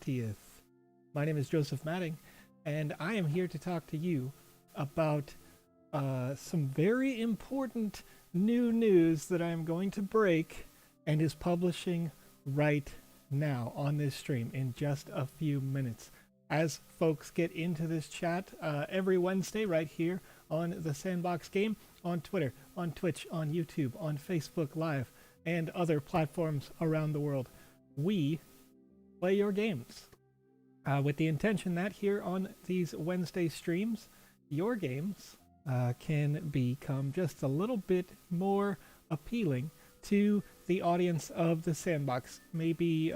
20th. My name is Joseph Matting, and I am here to talk to you about some very important new news that I am going to break and is publishing right now on this stream in just a few minutes. As folks get into this chat every Wednesday right here on the Sandbox game, on Twitter, on Twitch, on YouTube, on Facebook Live, and other platforms around the world, we play your games with the intention that here on these Wednesday streams, your games can become just a little bit more appealing to the audience of the Sandbox. Maybe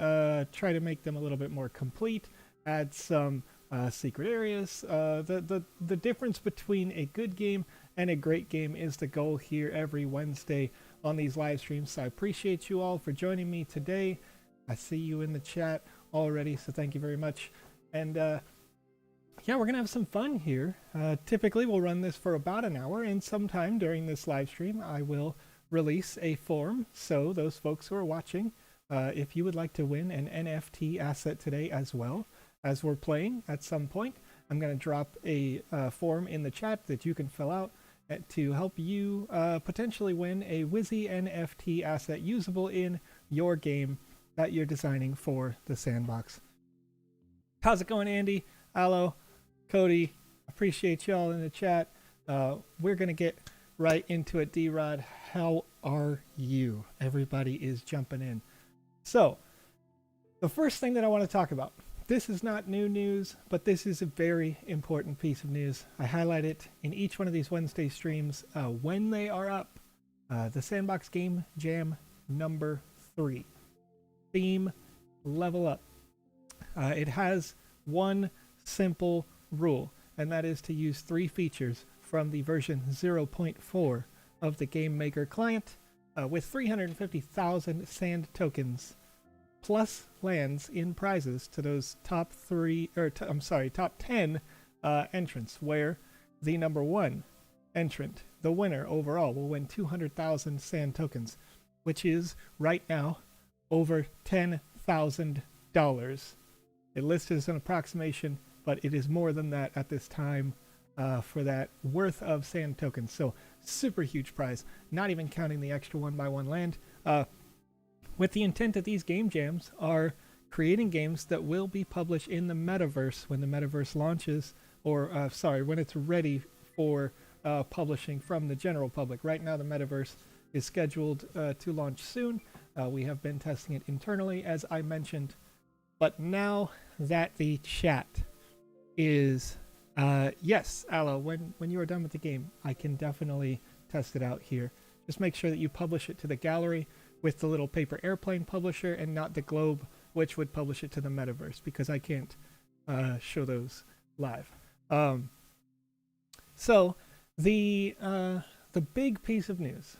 try to make them a little bit more complete, add some secret areas. The difference between a good game and a great game is the goal here every Wednesday on these live streams. So I appreciate you all for joining me today. I see you in the chat already, so thank you very much. And yeah, we're gonna have some fun here. Typically we'll run this for about an hour, and sometime during this live stream I will release a form, so those folks who are watching, if you would like to win an NFT asset today as well as we're playing at some point, I'm going to drop a form in the chat that you can fill out to help you potentially win a Wizzy NFT asset usable in your game that you're designing for the Sandbox. How's it going, Andy? Aloe, Cody, appreciate y'all in the chat. We're going to get right into it. D-Rod, how are you? Everybody is jumping in. So, the first thing that I want to talk about, this is not new news, but this is a very important piece of news. I highlight it in each one of these Wednesday streams when they are up. The Sandbox Game Jam number 3. Theme Level Up. It has one simple rule, and that is to use 3 features from the version 0.4 of the Game Maker client with 350,000 sand tokens plus lands in prizes to those top 10 entrants, where the number 1 entrant, the winner overall, will win 200,000 sand tokens, which is right now over $10,000. It listed as an approximation, but it is more than that at this time for that worth of sand tokens. So super huge prize, not even counting the extra 1x1 land. With the intent that these game jams are creating games that will be published in the metaverse when the metaverse launches, or when it's ready for publishing from the general public. Right now the metaverse is scheduled to launch soon. We have been testing it internally, as I mentioned, but now that the chat is yes, Aloe, when you are done with the game, I can definitely test it out here. Just make sure that you publish it to the gallery with the little paper airplane publisher and not the globe, which would publish it to the metaverse, because I can't show those live. So the big piece of news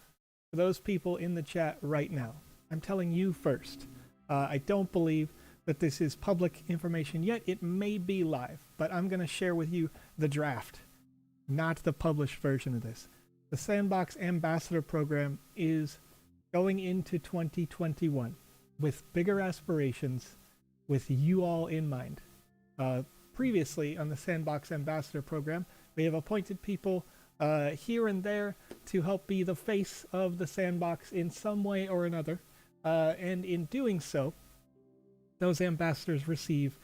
for those people in the chat right now, I'm telling you first. I don't believe that this is public information yet. It may be live, but I'm going to share with you the draft, not the published version of this. The Sandbox Ambassador Program is going into 2021 with bigger aspirations, with you all in mind. Previously on the Sandbox Ambassador Program, we have appointed people here and there to help be the face of the Sandbox in some way or another. And in doing so, those ambassadors receive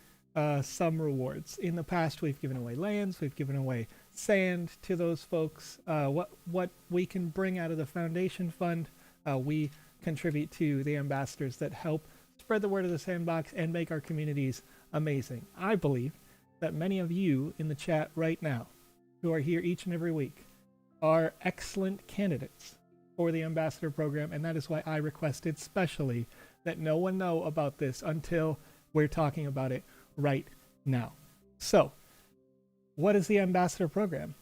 some rewards. In the past, we've given away lands, we've given away sand to those folks. What we can bring out of the Foundation Fund, we contribute to the ambassadors that help spread the word of the Sandbox and make our communities amazing. I believe that many of you in the chat right now, who are here each and every week, are excellent candidates for the Ambassador Program, and that is why I requested specially that no one know about this until we're talking about it right now. So, what is the Ambassador Program?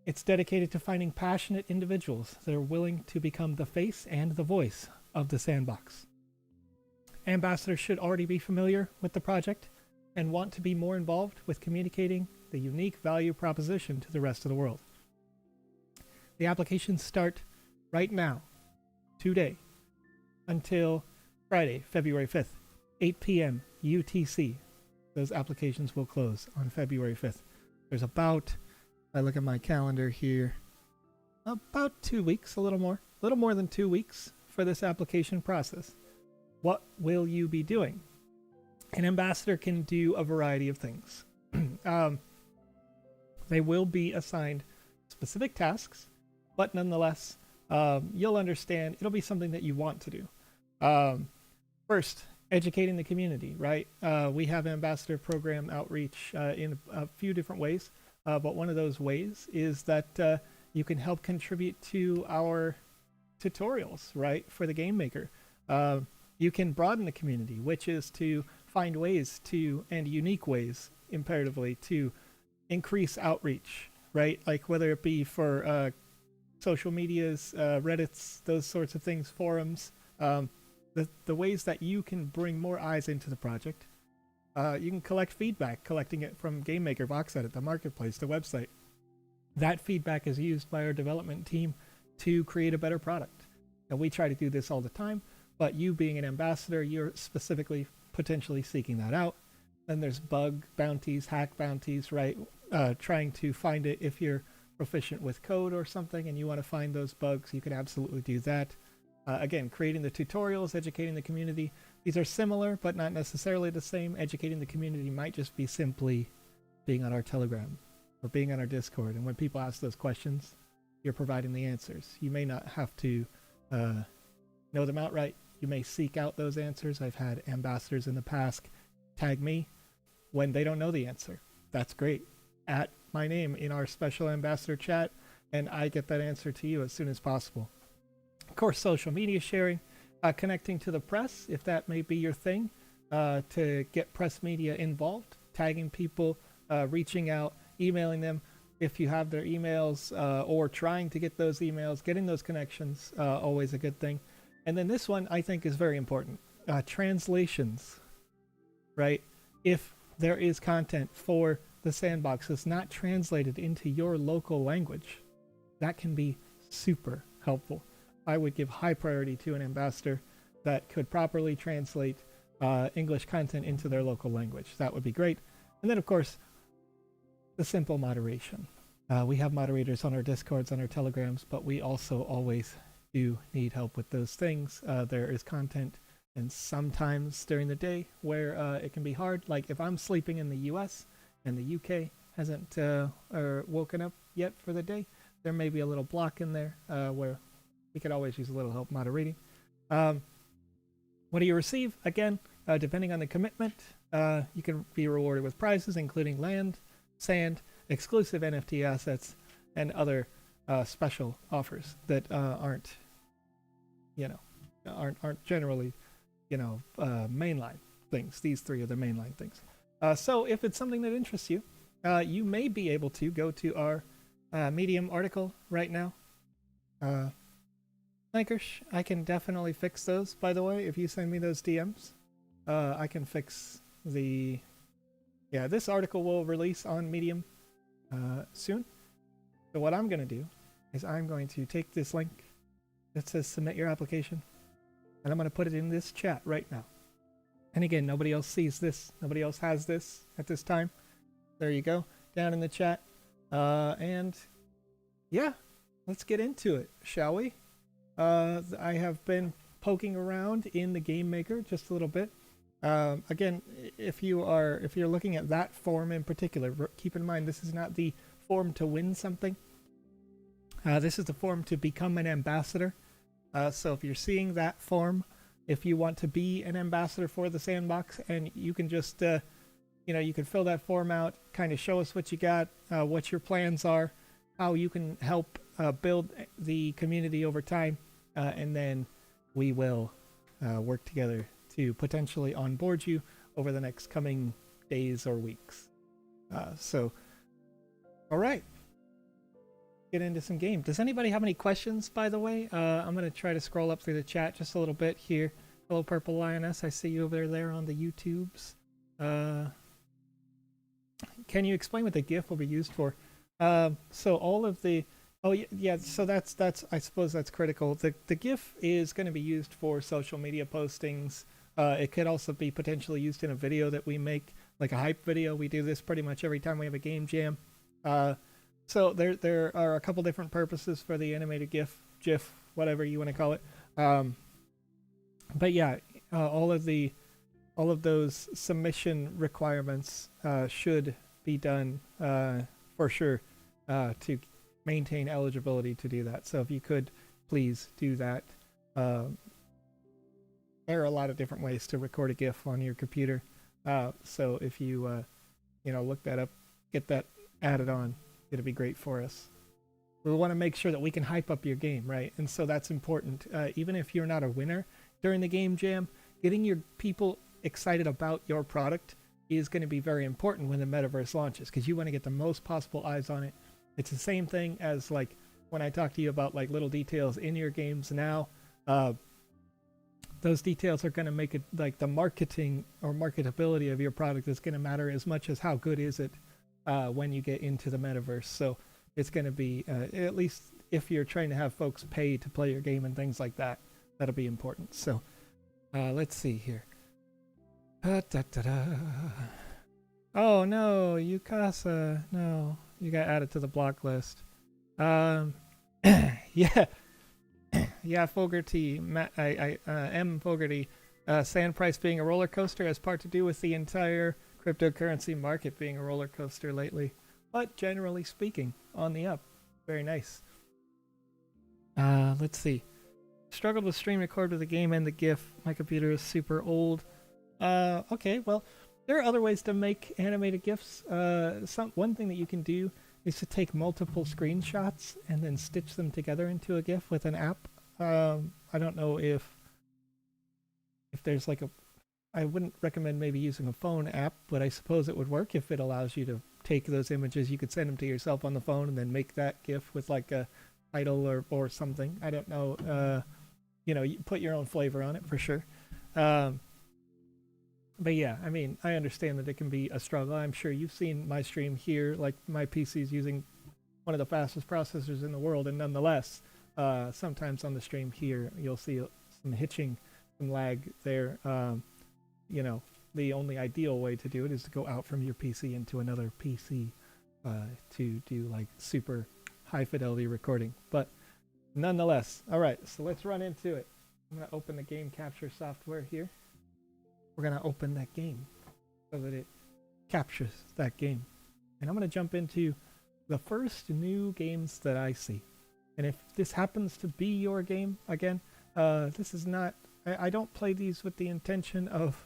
It's dedicated to finding passionate individuals that are willing to become the face and the voice of the Sandbox. Ambassadors should already be familiar with the project and want to be more involved with communicating the unique value proposition to the rest of the world. The applications start right now, today, until Friday, February 5th, 8 p.m. UTC. those applications will close on February 5th. There's about, I look at my calendar here, about 2 weeks, a little more than 2 weeks for this application process. What will you be doing? An ambassador can do a variety of things. They will be assigned specific tasks, but nonetheless, you'll understand it'll be something that you want to do. First, educating the community, right? We have ambassador program outreach in a few different ways, but one of those ways is that you can help contribute to our tutorials, right, for the game maker. You can broaden the community, which is to find ways to, and unique ways, imperatively, to increase outreach, right? Like whether it be for social medias, Reddits, those sorts of things, forums, the ways that you can bring more eyes into the project. You can collect feedback, collecting it from Game Maker, VoxEdit, the marketplace, the website. That feedback is used by our development team to create a better product. And we try to do this all the time, but you being an ambassador, you're specifically potentially seeking that out. Then there's bug bounties, hack bounties, right? Trying to find it if you're proficient with code or something and you want to find those bugs, you can absolutely do that. Again, creating the tutorials, educating the community. These are similar, but not necessarily the same. Educating the community might just be simply being on our Telegram or being on our Discord. And when people ask those questions, you're providing the answers. You may not have to know them outright. You may seek out those answers. I've had ambassadors in the past tag me when they don't know the answer. That's great. At my name in our special ambassador chat, and I get that answer to you as soon as possible. Of course, social media sharing, connecting to the press, if that may be your thing, to get press media involved, tagging people, reaching out, emailing them if you have their emails, or trying to get those emails, getting those connections, always a good thing. And then this one I think is very important. Translations, right? If there is content for the Sandbox that's not translated into your local language, that can be super helpful. I would give high priority to an ambassador that could properly translate English content into their local language. That would be great. And then, of course, the simple moderation. We have moderators on our Discords, on our Telegrams, but we also always do need help with those things. There is content, and sometimes during the day where it can be hard. Like if I'm sleeping in the US and the UK hasn't woken up yet for the day, there may be a little block in there where we could always use a little help moderating. What do you receive? Again, depending on the commitment, you can be rewarded with prizes, including land, sand, exclusive NFT assets, and other special offers that aren't generally, mainline things. These three are the mainline things. So if it's something that interests you, you may be able to go to our Medium article right now. Lankersh, I can definitely fix those, by the way, if you send me those DMs. I can fix the... Yeah, this article will release on Medium soon. So what I'm going to do is I'm going to take this link that says submit your application, and I'm going to put it in this chat right now. And again, nobody else sees this. Nobody else has this at this time. There you go, down in the chat. And yeah, let's get into it, shall we? I have been poking around in the Game Maker just a little bit. Again, if you're looking at that form in particular, keep in mind this is not the form to win something. This is the form to become an ambassador. So if you're seeing that form, if you want to be an ambassador for the Sandbox, and you can just, you can fill that form out, kind of show us what you got, what your plans are, how you can help build the community over time, and then we will work together to potentially onboard you over the next coming days or weeks. All right. Get into some game. Does anybody have any questions, by the way? I'm going to try to scroll up through the chat just a little bit here. Hello, Purple Lioness. I see you over there on the YouTubes. Can you explain what the GIF will be used for? So all of the... Oh, yeah, so that's I suppose that's critical. The GIF is going to be used for social media postings. It could also be potentially used in a video that we make like a hype video. We do this pretty much every time we have a game jam. So there are a couple different purposes for the animated GIF, whatever you want to call it. But yeah, all of those submission requirements should be done for sure to maintain eligibility to do that. So if you could please do that. There are a lot of different ways to record a GIF on your computer. So if you look that up, get that added on, it'll be great for us. We want to make sure that we can hype up your game, right? And so that's important. Even if you're not a winner during the game jam, getting your people excited about your product is going to be very important when the metaverse launches, because you want to get the most possible eyes on it. It's the same thing as like when I talk to you about like little details in your games now. Those details are going to make it like the marketing or marketability of your product is going to matter as much as how good is it when you get into the metaverse. So it's going to be, at least if you're trying to have folks pay to play your game and things like that, that'll be important. So let's see here. Oh no, Yukasa, no, you got added to the block list. Yeah. Yeah, Fogarty, M. Fogarty, sand price being a roller coaster has part to do with the entire cryptocurrency market being a roller coaster lately, but generally speaking, on the up. Very nice. Let's see. Struggled with stream record with the game and the GIF. My computer is super old. Okay, well, there are other ways to make animated GIFs. One thing that you can do is to take multiple screenshots and then stitch them together into a GIF with an app. I don't know if there's like I wouldn't recommend maybe using a phone app, but I suppose it would work if it allows you to take those images. You could send them to yourself on the phone and then make that GIF with like a title or something. I don't know. You put your own flavor on it for sure. But yeah, I mean, I understand that it can be a struggle. I'm sure you've seen my stream here, like my PC is using one of the fastest processors in the world, and nonetheless, sometimes on the stream here, you'll see some hitching, some lag there. The only ideal way to do it is to go out from your PC into another PC to do like super high fidelity recording. But nonetheless, all right, so let's run into it. I'm going to open the game capture software here. We're going to open that game so that it captures that game. And I'm going to jump into the first new games that I see. And if this happens to be your game, again, this is not, I don't play these with the intention of,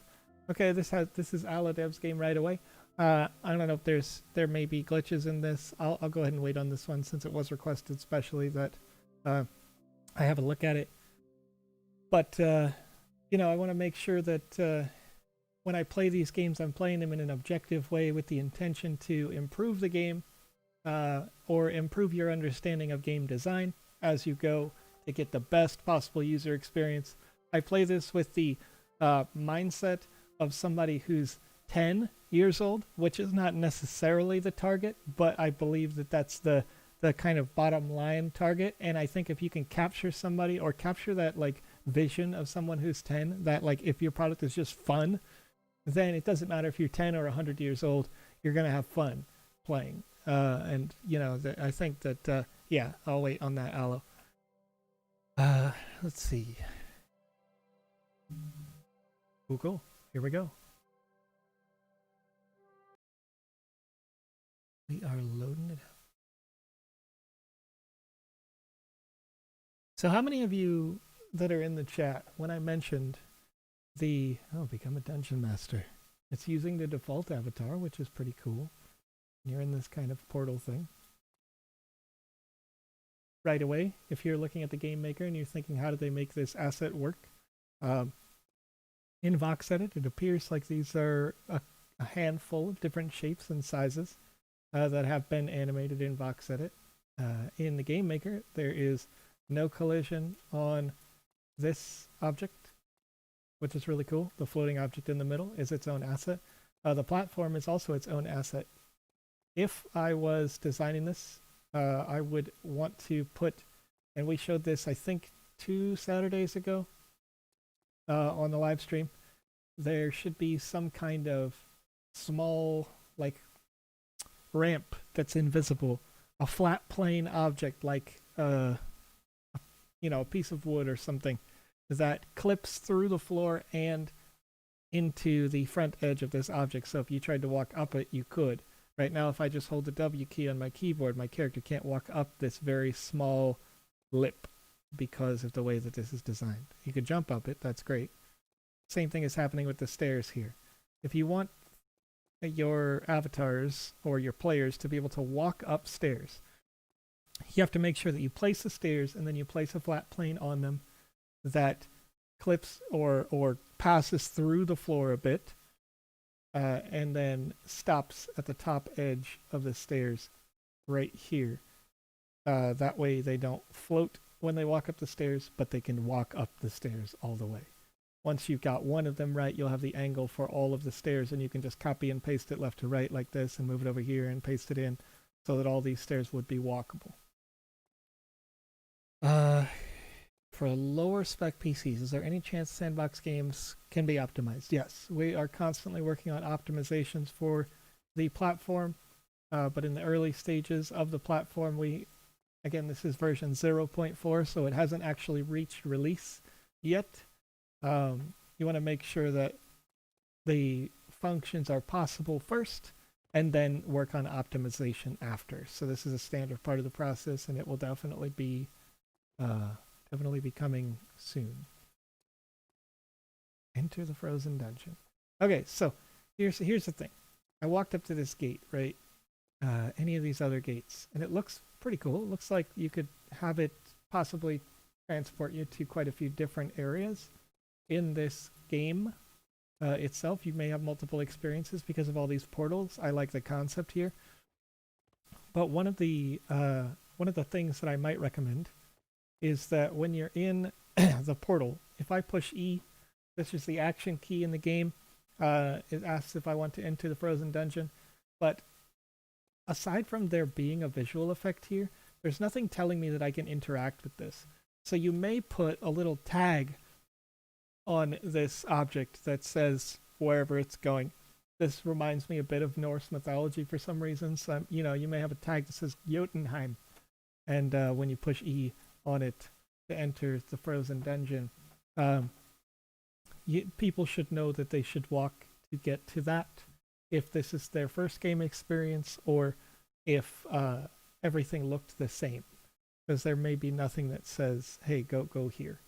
okay, this is Aladev's game right away. I don't know if there may be glitches in this. I'll go ahead and wait on this one since it was requested specially that I have a look at it. But, I want to make sure that when I play these games, I'm playing them in an objective way with the intention to improve the game or improve your understanding of game design as you go to get the best possible user experience. I play this with the mindset of somebody who's 10 years old, which is not necessarily the target, but I believe that that's the kind of bottom line target. And I think if you can capture somebody or capture that like vision of someone who's 10, that like if your product is just fun, then it doesn't matter if you're 10 or 100 years old, you're going to have fun playing. And, I think that, yeah, I'll wait on that, Aloe. Let's see. Cool. Here we go. We are loading it up. So how many of you that are in the chat, when I mentioned become a dungeon master, it's using the default avatar, which is pretty cool. You're in this kind of portal thing. Right away, if you're looking at the game maker and you're thinking, how do they make this asset work? In VoxEdit, it appears like these are a handful of different shapes and sizes that have been animated in VoxEdit. In the game maker, there is no collision on this object, which is really cool. The floating object in the middle is its own asset. The platform is also its own asset. If I was designing this, I would want to put, and we showed this, I think, 2 Saturdays ago on the live stream, there should be some kind of small, like, ramp that's invisible, a flat plane object like a piece of wood or something that clips through the floor and into the front edge of this object. So if you tried to walk up it, you could. Right now, if I just hold the W key on my keyboard, my character can't walk up this very small lip because of the way that this is designed. You could jump up it, that's great. Same thing is happening with the stairs here. If you want your avatars or your players to be able to walk upstairs, you have to make sure that you place the stairs and then you place a flat plane on them that clips or passes through the floor a bit and then stops at the top edge of the stairs right here. That way they don't float when they walk up the stairs, but they can walk up the stairs all the way. Once you've got one of them right, you'll have the angle for all of the stairs, and you can just copy and paste it left to right like this and move it over here and paste it in so that all these stairs would be walkable. For lower spec PCs, is there any chance Sandbox games can be optimized? Yes, we are constantly working on optimizations for the platform, but in the early stages of the platform, again, this is version 0.4, so it hasn't actually reached release yet. You want to make sure that the functions are possible first, and then work on optimization after. So this is a standard part of the process, and it will definitely be coming soon. Enter the frozen dungeon. Okay, so here's the thing. I walked up to this gate, right? Any of these other gates, and it looks pretty cool. It looks like you could have it possibly transport you to quite a few different areas in this game itself. You may have multiple experiences because of all these portals. I like the concept here. But one of the things that I might recommend is that when you're in the portal, if I push E, this is the action key in the game. It asks if I want to enter the frozen dungeon. But aside from there being a visual effect here, there's nothing telling me that I can interact with this. So you may put a little tag on this object that says wherever it's going. This reminds me a bit of Norse mythology for some reason. So, you may have a tag that says Jotunheim. And when you push E on it to enter the frozen dungeon, people should know that they should walk to get to that if this is their first game experience or if everything looked the same, because there may be nothing that says, hey, go here,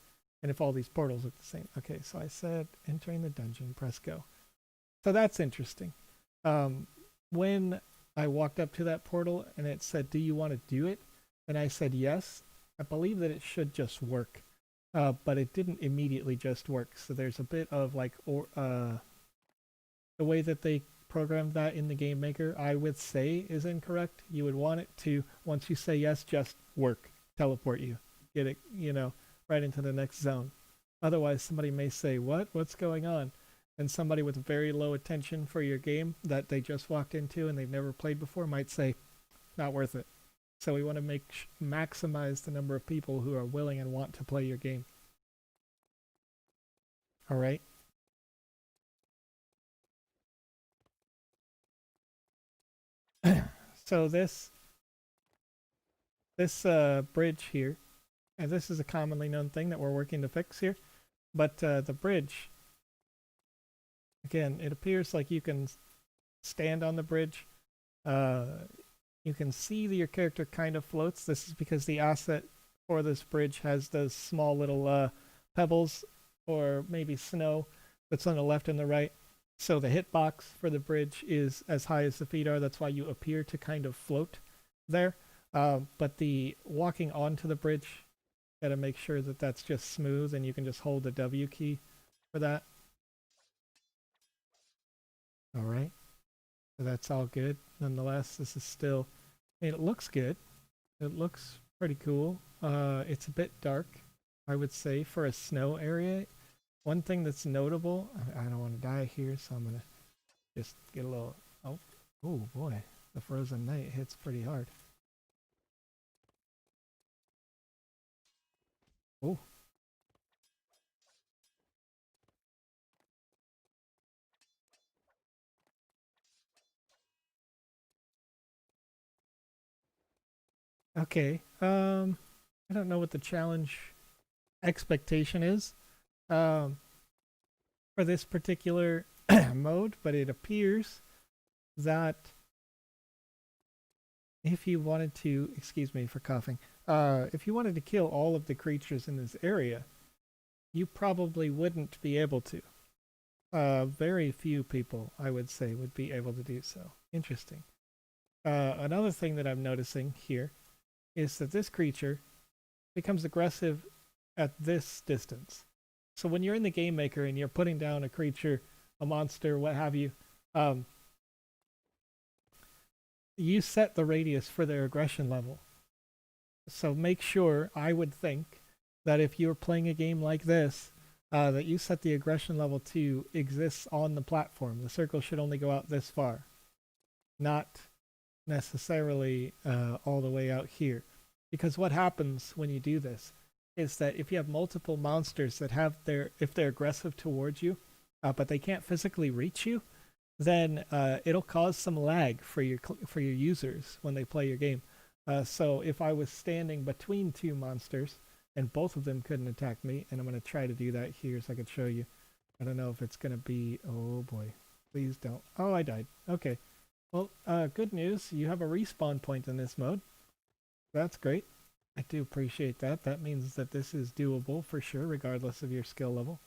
and if all these portals look the same. Okay, so I said entering the dungeon, press go. So that's interesting. When I walked up to that portal and it said, do you want to do it, and I said yes, I believe that it should just work, but it didn't immediately just work. So there's a bit of like the way that they programmed that in the game maker, I would say is incorrect. You would want it to, once you say yes, just work, teleport you, get it, right into the next zone. Otherwise, somebody may say, what's going on? And somebody with very low attention for your game that they just walked into and they've never played before might say, not worth it. So we want to maximize the number of people who are willing and want to play your game. All right. So this bridge here, and this is a commonly known thing that we're working to fix here, but the bridge, again, it appears like you can stand on the bridge. You can see that your character kind of floats. This is because the asset for this bridge has those small little pebbles or maybe snow that's on the left and the right. So the hitbox for the bridge is as high as the feet are. That's why you appear to kind of float there. But the walking onto the bridge, gotta make sure that that's just smooth, and you can just hold the W key for that. All right. So that's all good. Nonetheless, this is still, it looks good. It looks pretty cool. It's a bit dark, I would say, for a snow area. One thing that's notable, I don't want to die here, so I'm going to just get a little, oh boy, the frozen night hits pretty hard. Oh. Okay. I don't know what the challenge expectation is um, for this particular mode, but it appears that if you wanted to, excuse me for coughing, if you wanted to kill all of the creatures in this area, you probably wouldn't be able to. Very few people, I would say, would be able to do so. Interesting. Another thing that I'm noticing here is that this creature becomes aggressive at this distance. So when you're in the game maker and you're putting down a creature, a monster, what have you, um, you set the radius for their aggression level. So make sure, I would think, that if you're playing a game like this, that you set the aggression level to exists on the platform. The circle should only go out this far, not necessarily all the way out here. Because what happens when you do this is that if you have multiple monsters that have if they're aggressive towards you, but they can't physically reach you, then it'll cause some lag for your users when they play your game. So if I was standing between two monsters and both of them couldn't attack me, and I'm going to try to do that here so I can show you. I don't know if it's going to be, oh boy, please don't. Oh, I died. Okay. Well, good news. You have a respawn point in this mode. That's great. I do appreciate that. That means that this is doable for sure, regardless of your skill level.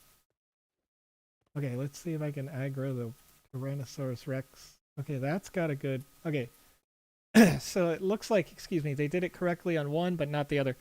Okay, let's see if I can aggro the Tyrannosaurus Rex. Okay, that's got a good... Okay, so it looks like, excuse me, they did it correctly on one, but not the other.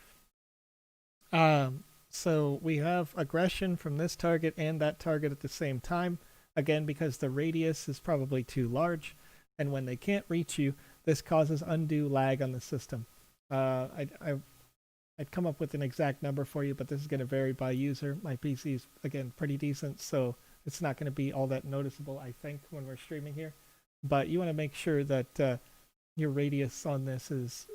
So we have aggression from this target and that target at the same time. Again, because the radius is probably too large, and when they can't reach you, this causes undue lag on the system. I'd come up with an exact number for you, but this is going to vary by user. My PC is, again, pretty decent, so it's not going to be all that noticeable, I think, when we're streaming here. But you want to make sure that your radius on this is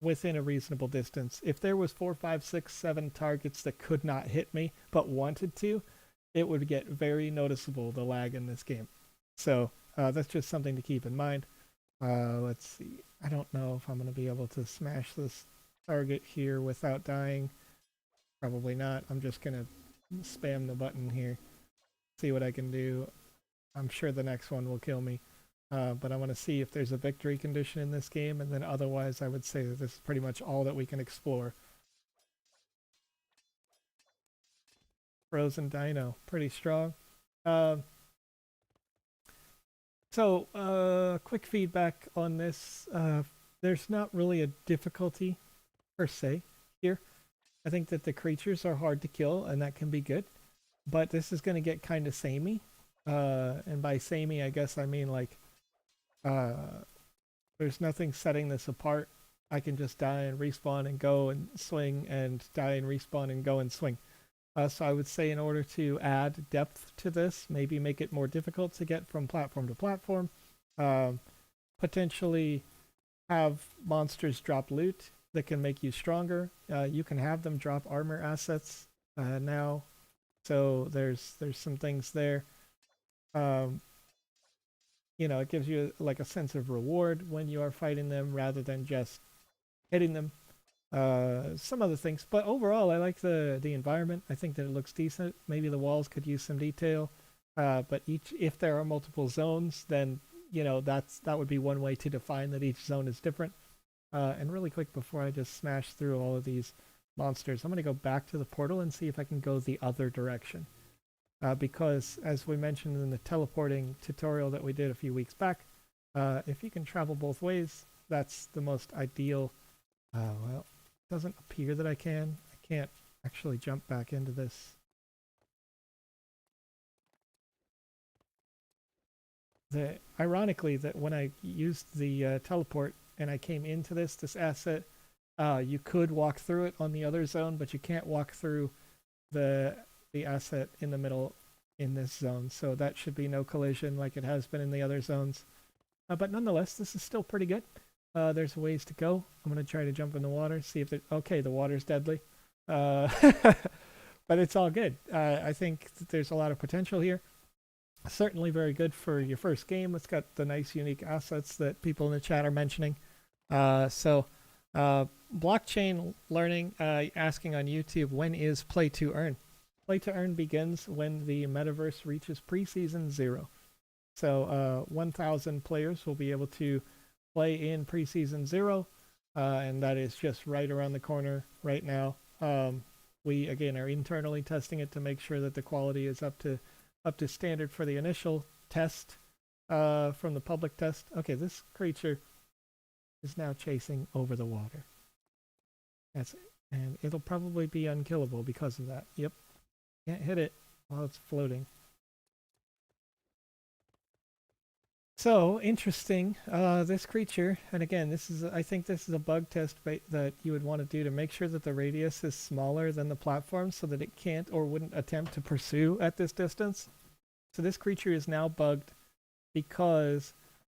within a reasonable distance. If there was 4, 5, 6, 7 targets that could not hit me but wanted to, it would get very noticeable, the lag in this game. So that's just something to keep in mind. Let's see. I don't know if I'm going to be able to smash this target here without dying. Probably not. I'm just going to spam the button here. See what I can do. I'm sure the next one will kill me. But I want to see if there's a victory condition in this game, and then otherwise I would say that this is pretty much all that we can explore. Frozen Dino, pretty strong. Quick feedback on this. There's not really a difficulty per se here. I think that the creatures are hard to kill, and that can be good. But this is going to get kind of samey. And by samey, I guess I mean like there's nothing setting this apart. I can just die and respawn and go and swing, and die and respawn and go and swing. So I would say in order to add depth to this, maybe make it more difficult to get from platform to platform, potentially have monsters drop loot that can make you stronger. You can have them drop armor assets now, so there's some things there. You know, it gives you like a sense of reward when you are fighting them rather than just hitting them. Some other things, but overall I like the environment. I think that it looks decent. Maybe the walls could use some detail, but if there are multiple zones, then you know that would be one way to define that each zone is different. And really quick before I just smash through all of these monsters, I'm going to go back to the portal and see if I can go the other direction. Because as we mentioned in the teleporting tutorial that we did a few weeks back, if you can travel both ways, that's the most ideal. Well, it doesn't appear that I can. I can't actually jump back into this. Ironically, that when I used the teleport and I came into this asset, you could walk through it on the other zone, but you can't walk through the asset in the middle in this zone, so that should be no collision like it has been in the other zones. But nonetheless, this is still pretty good. There's ways to go. I'm going to try to jump in the water, see if okay, the water's deadly. But it's all good. I think that there's a lot of potential here. Certainly very good for your first game. It's got the nice unique assets that people in the chat are mentioning. So Blockchain learning, asking on YouTube, when is play to earn? Play to earn begins when the metaverse reaches preseason 0. So 1,000 players will be able to play in preseason 0, and that is just right around the corner right now. We again are internally testing it to make sure that the quality is up to standard for the initial test from the public test. Okay, this creature is now chasing over the water. And it'll probably be unkillable because of that. Yep, can't hit it while it's floating. So interesting, this creature, and again, I think this is a bug test that you would want to do to make sure that the radius is smaller than the platform so that it can't or wouldn't attempt to pursue at this distance. So this creature is now bugged because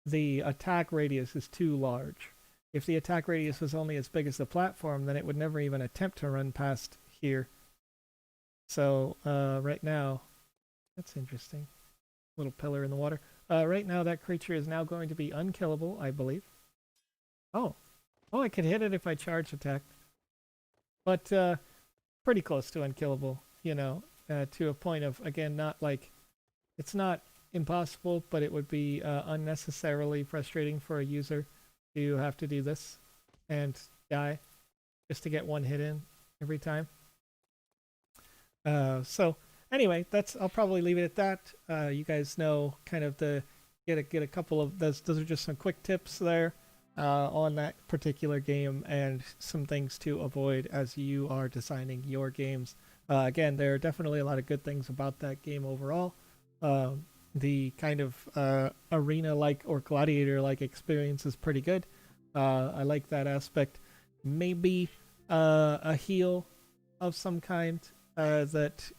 the attack radius is too large. If the attack radius was only as big as the platform, then it would never even attempt to run past here. So right now, that's interesting. Little pillar in the water. Right now, that creature is now going to be unkillable, I believe. Oh, I could hit it if I charge attack. But pretty close to unkillable, you know, to a point of, again, not like, it's not impossible, but it would be unnecessarily frustrating for a user to have to do this and die just to get one hit in every time. So anyway, I'll probably leave it at that. You guys know kind of get a couple of those are just some quick tips there on that particular game and some things to avoid as you are designing your games. Again, there are definitely a lot of good things about that game overall. The kind of arena-like or gladiator-like experience is pretty good. I like that aspect. Maybe a heal of some kind that,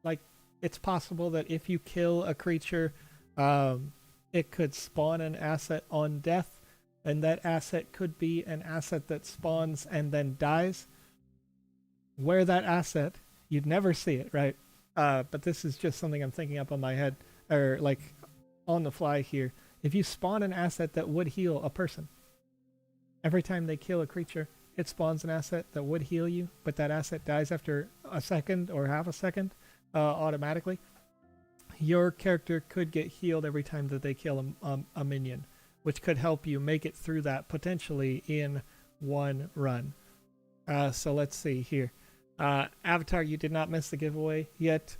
like, it's possible that if you kill a creature, it could spawn an asset on death, and that asset could be an asset that spawns and then dies. Where that asset, you'd never see it, right? But this is just something I'm thinking up on my head, or like on the fly here. If you spawn an asset that would heal a person, every time they kill a creature, it spawns an asset that would heal you, but that asset dies after a second or half a second automatically. Your character could get healed every time that they kill a minion, which could help you make it through that potentially in one run. So let's see here. Avatar, you did not miss the giveaway yet.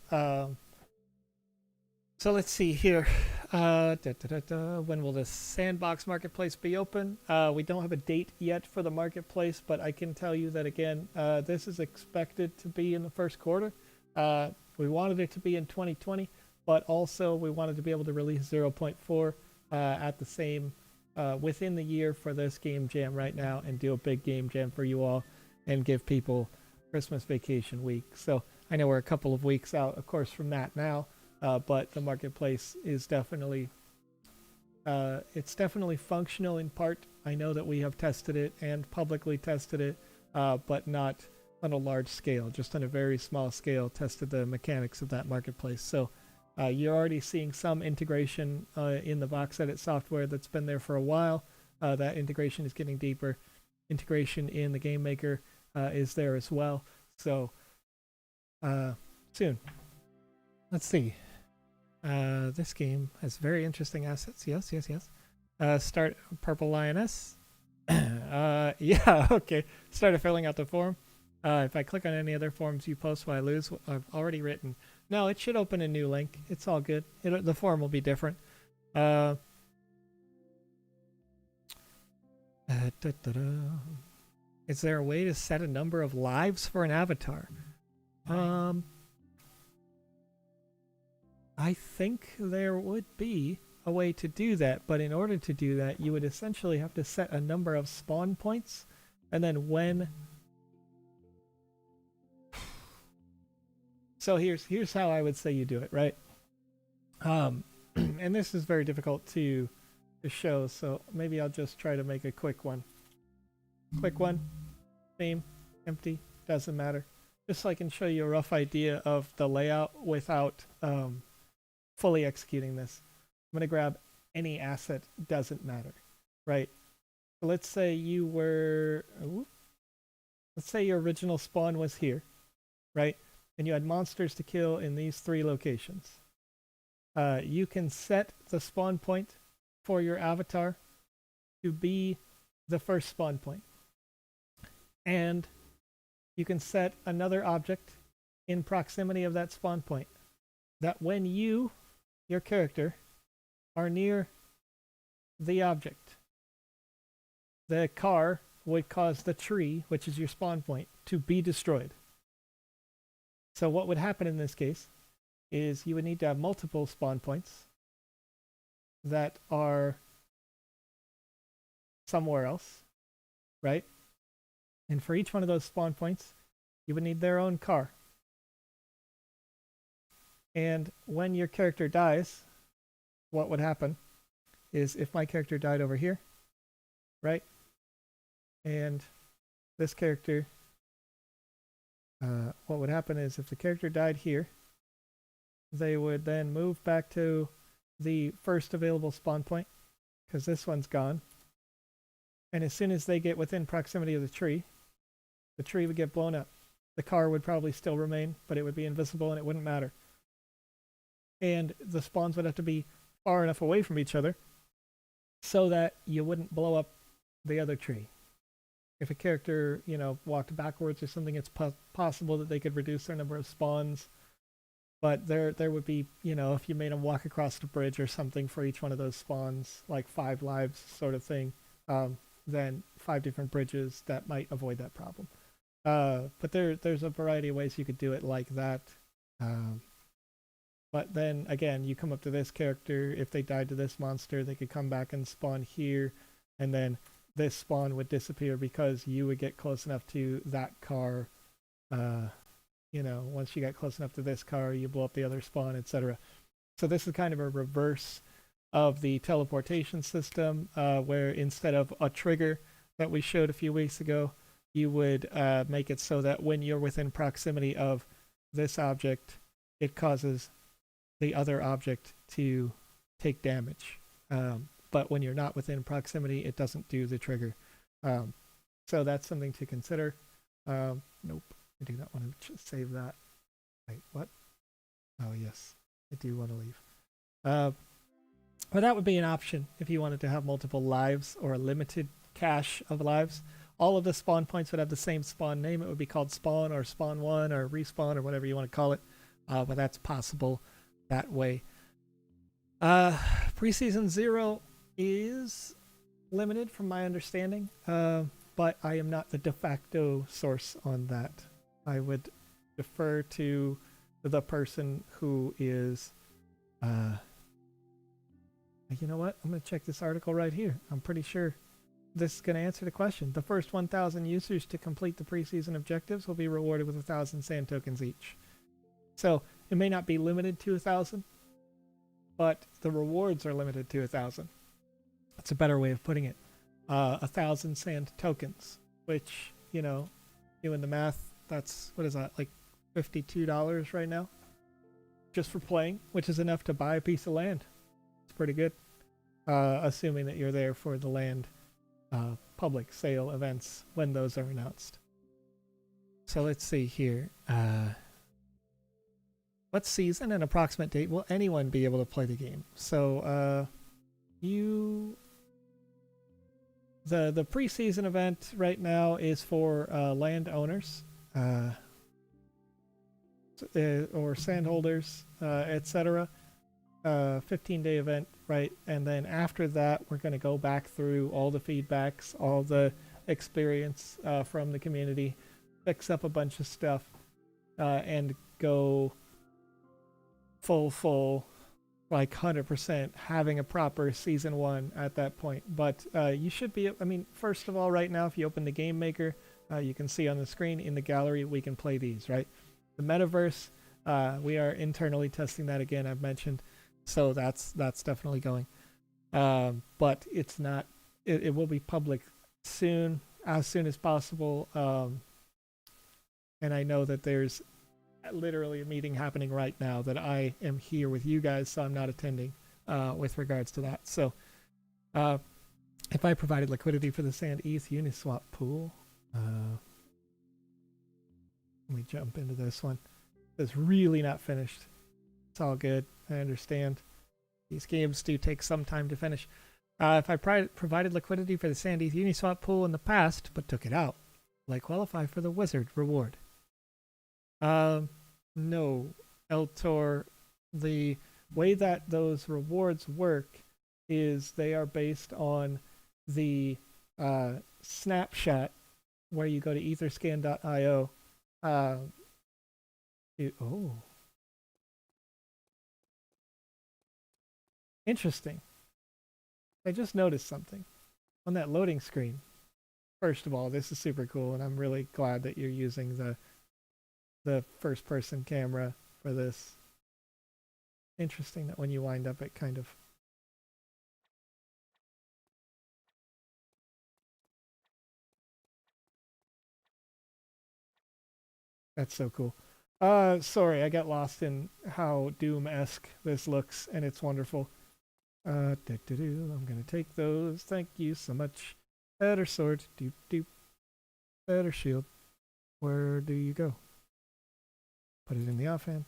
So let's see here. When will the Sandbox marketplace be open? We don't have a date yet for the marketplace, but I can tell you that, again, this is expected to be in the first quarter. We wanted it to be in 2020, but also we wanted to be able to release 0.4 at the same within the year for this game jam right now, and do a big game jam for you all and give people Christmas vacation week. So I know we're a couple of weeks out, of course, from that now. But the marketplace is definitely it's definitely functional in part. I know that we have tested it and publicly tested it, but not on a large scale, just on a very small scale, tested the mechanics of that marketplace. So you're already seeing some integration in the VoxEdit software that's been there for a while. That integration is getting deeper. Integration in the Game Maker is there as well. So soon. Let's see. This game has very interesting assets. Yes. Start Purple Lioness. Yeah, okay. Started filling out the form. If I click on any other forms you post, will I lose what I've already written? No, it should open a new link. It's all good. The form will be different. Is there a way to set a number of lives for an avatar? I think there would be a way to do that, but in order to do that, you would essentially have to set a number of spawn points, and then when... So here's how I would say you do it, right? And this is very difficult to show, so maybe I'll just try to make a quick one. Quick one, theme, empty, doesn't matter. Just so I can show you a rough idea of the layout without fully executing this. I'm going to grab any asset, doesn't matter, right? So let's say you were, let's say your original spawn was here, right? And you had monsters to kill in these 3 locations. You can set the spawn point for your avatar to be the first spawn point. And you can set another object in proximity of that spawn point that when you, your character, are near the object, the car would cause the tree, which is your spawn point, to be destroyed. So what would happen in this case is you would need to have multiple spawn points that are somewhere else, right? And for each one of those spawn points, you would need their own car. And when your character dies, what would happen is if my character died over here, right? And this character, what would happen is if the character died here, they would then move back to the first available spawn point, because this one's gone. And as soon as they get within proximity of the tree would get blown up. The car would probably still remain, but it would be invisible and it wouldn't matter. And the spawns would have to be far enough away from each other so that you wouldn't blow up the other tree. If a character, walked backwards or something, it's possible that they could reduce their number of spawns. But there would be, if you made them walk across the bridge or something for each one of those spawns, like 5 lives sort of thing, then 5 different bridges that might avoid that problem. But there's a variety of ways you could do it like that. But then again, you come up to this character. If they died to this monster, they could come back and spawn here, and then this spawn would disappear because you would get close enough to that car. Once you got close enough to this car, you blow up the other spawn, etc. So this is kind of a reverse of the teleportation system, where instead of a trigger that we showed a few weeks ago, you would make it so that when you're within proximity of this object, it causes the other object to take damage. But when you're not within proximity, it doesn't do the trigger. So that's something to consider. Nope, I do not want to save that. Wait, what? Oh, yes, I do want to leave. But that would be an option if you wanted to have multiple lives or a limited cache of lives. All of the spawn points would have the same spawn name. It would be called spawn or spawn 1 or respawn or whatever you want to call it. But that's possible that way. Preseason 0 is limited from my understanding, but I am not the de facto source on that. I would defer to the person who is... you know what? I'm going to check this article right here. I'm pretty sure this is going to answer the question. The first 1,000 users to complete the preseason objectives will be rewarded with 1,000 sand tokens each. So it may not be limited to 1,000, but the rewards are limited to 1,000. That's a better way of putting it. 1,000 sand tokens, which, doing the math, that's, what is that, like $52 right now? Just for playing, which is enough to buy a piece of land. It's pretty good. Assuming that you're there for the land public sale events when those are announced. So let's see here. What season and approximate date will anyone be able to play the game? So the preseason event right now is for landowners or sandholders, etc. 15-day event, right? And then after that, we're going to go back through all the feedbacks, all the experience from the community, fix up a bunch of stuff, and go full, like 100%, having a proper season 1 at that point. But you should be, first of all, right now, if you open the Game Maker, you can see on the screen in the gallery, we can play these, right? The metaverse, we are internally testing that again, I've mentioned. So that's definitely going. But it's not, it will be public soon, as soon as possible. And I know that there's literally a meeting happening right now that I am here with you guys, so I'm not attending with regards to that. So If I provided liquidity for the Sand ETH Uniswap pool, let me jump into this one. It's really not finished. It's all good. I understand. These games do take some time to finish. If I provided liquidity for the Sand ETH Uniswap pool in the past, but took it out, will I qualify for the Wizard reward? No, Eltor. The way that those rewards work is they are based on the snapshot where you go to etherscan.io. Oh, interesting. I just noticed something on that loading screen. First of all, this is super cool, and I'm really glad that you're using the first-person camera for this. Interesting that when you wind up, it kind of... That's so cool. Sorry, I got lost in how Doom-esque this looks, and it's wonderful. I'm gonna take those. Thank you so much. Better sword. Doop doop. Better shield. Where do you go? Put it in the offhand.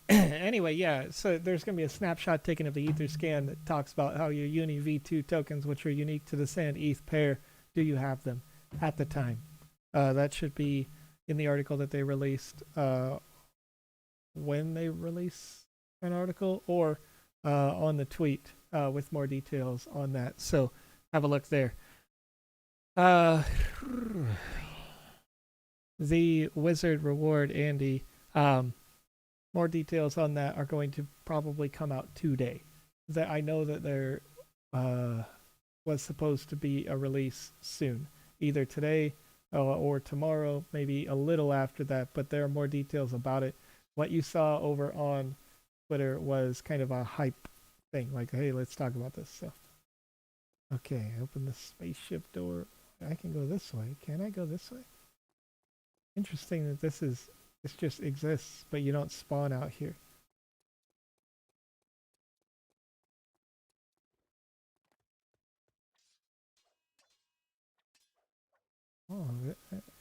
Anyway, yeah, so there's going to be a snapshot taken of the Etherscan that talks about how your Uni V2 tokens, which are unique to the Sand ETH pair, do you have them at the time? That should be in the article that they released when they release an article, or on the tweet with more details on that. So have a look there. The Wizard reward, Andy. More details on that are going to probably come out today. That I know that there was supposed to be a release soon, either today or tomorrow, maybe a little after that, but there are more details about it. What you saw over on Twitter was kind of a hype thing, like, hey, let's talk about this stuff. Okay, open the spaceship door. I can go this way. Can I go this way? Interesting that this just exists, but you don't spawn out here. Oh,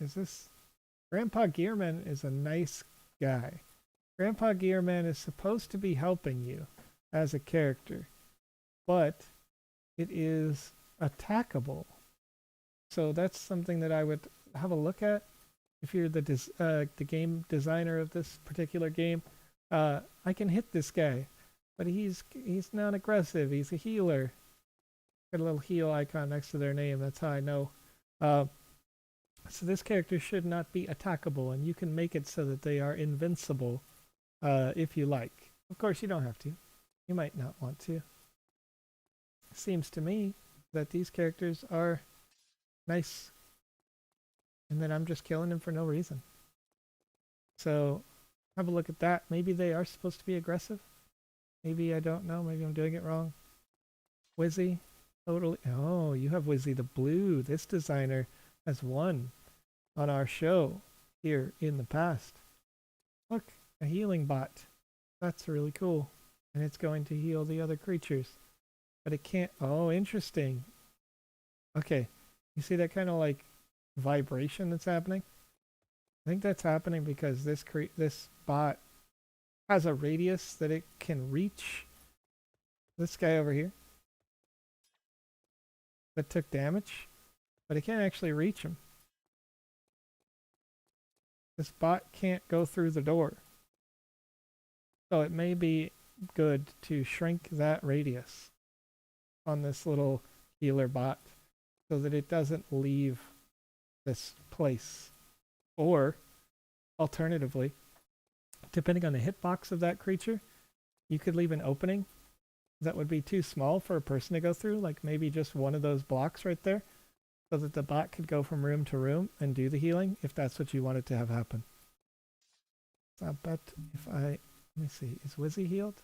is this... Grandpa Gearman is a nice guy. Grandpa Gearman is supposed to be helping you as a character, but it is attackable. So that's something that I would have a look at. If you're the game designer of this particular game, I can hit this guy, but he's non-aggressive. He's a healer. Got a little heal icon next to their name. That's how I know. So this character should not be attackable, and you can make it so that they are invincible if you like. Of course, you don't have to. You might not want to. Seems to me that these characters are nice, and that I'm just killing them for no reason. So have a look at that. Maybe they are supposed to be aggressive. Maybe I don't know. Maybe I'm doing it wrong. Wizzy, totally. Oh, you have Wizzy the Blue. This designer has won on our show here in the past. Look, a healing bot. That's really cool. And it's going to heal the other creatures. But it can't... Oh, interesting. Okay. You see that kind of like vibration that's happening? I think that's happening because this bot has a radius that it can reach this guy over here that took damage, but it can't actually reach him. This bot can't go through the door. So it may be good to shrink that radius on this little healer bot so that it doesn't leave this place. Or, alternatively, depending on the hitbox of that creature, you could leave an opening that would be too small for a person to go through, like maybe just one of those blocks right there, so that the bot could go from room to room and do the healing, if that's what you wanted to have happen. I bet if I... Let me see. Is Wizzy healed?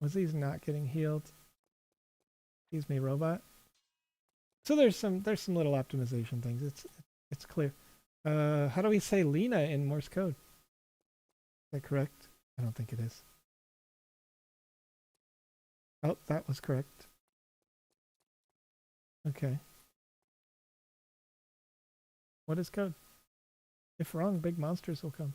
Wizzy's not getting healed. Excuse me, robot. So there's some little optimization things. It's clear. How do we say Lena in Morse code? Is that correct? I don't think it is. Oh, that was correct. Okay. What is code? If wrong, big monsters will come.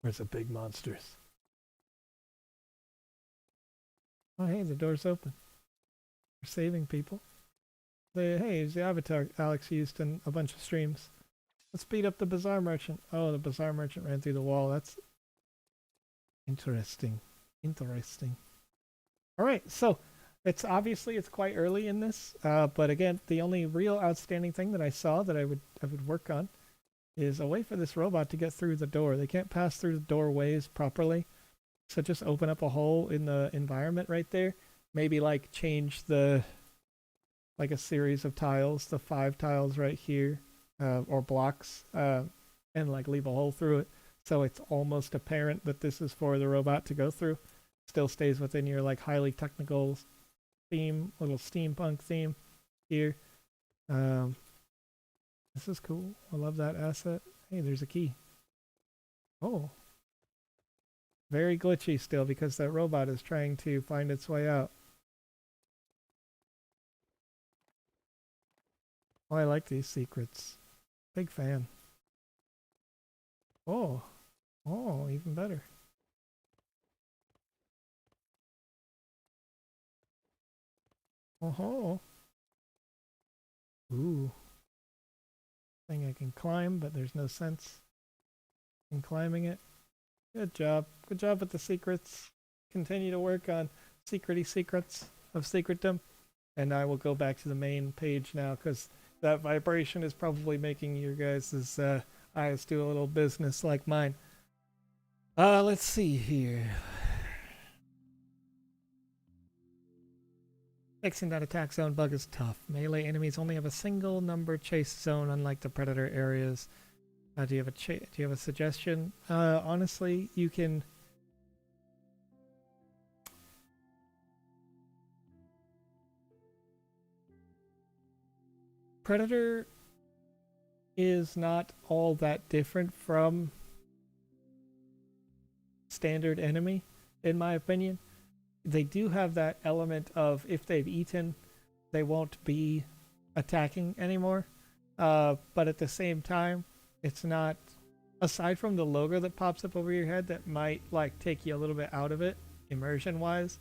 Where's the big monsters? Oh, hey, the door's open. We're saving people. Hey, it's the avatar Alex used in a bunch of streams. Let's beat up the bazaar merchant. Oh, the bazaar merchant ran through the wall. That's interesting. Interesting. All right, so it's obviously it's quite early in this, but again, the only real outstanding thing that I saw that I would work on is a way for this robot to get through the door. They can't pass through the doorways properly, so just open up a hole in the environment right there. Maybe like change the like a series of tiles, the 5 tiles right here, or blocks, and like leave a hole through it, so it's almost apparent that this is for the robot to go through. Still stays within your like highly technical theme, little steampunk theme here. This is cool. I love that asset. Hey, there's a key. Oh, very glitchy still because that robot is trying to find its way out. Oh, I like these secrets. Big fan. Oh, oh, even better. Oh, ooh. Thing I can climb, but there's no sense in climbing it. Good job. Good job with the secrets. Continue to work on secrety secrets of secretdom. And I will go back to the main page now because that vibration is probably making your guys' eyes do a little business like mine. Let's see here. Fixing that attack zone bug is tough. Melee enemies only have a single number chase zone, unlike the predator areas. Do you have a suggestion? Honestly, you can. Predator is not all that different from standard enemy, in my opinion. They do have that element of if they've eaten, they won't be attacking anymore. But at the same time, it's not, aside from the logo that pops up over your head that might like take you a little bit out of it immersion wise.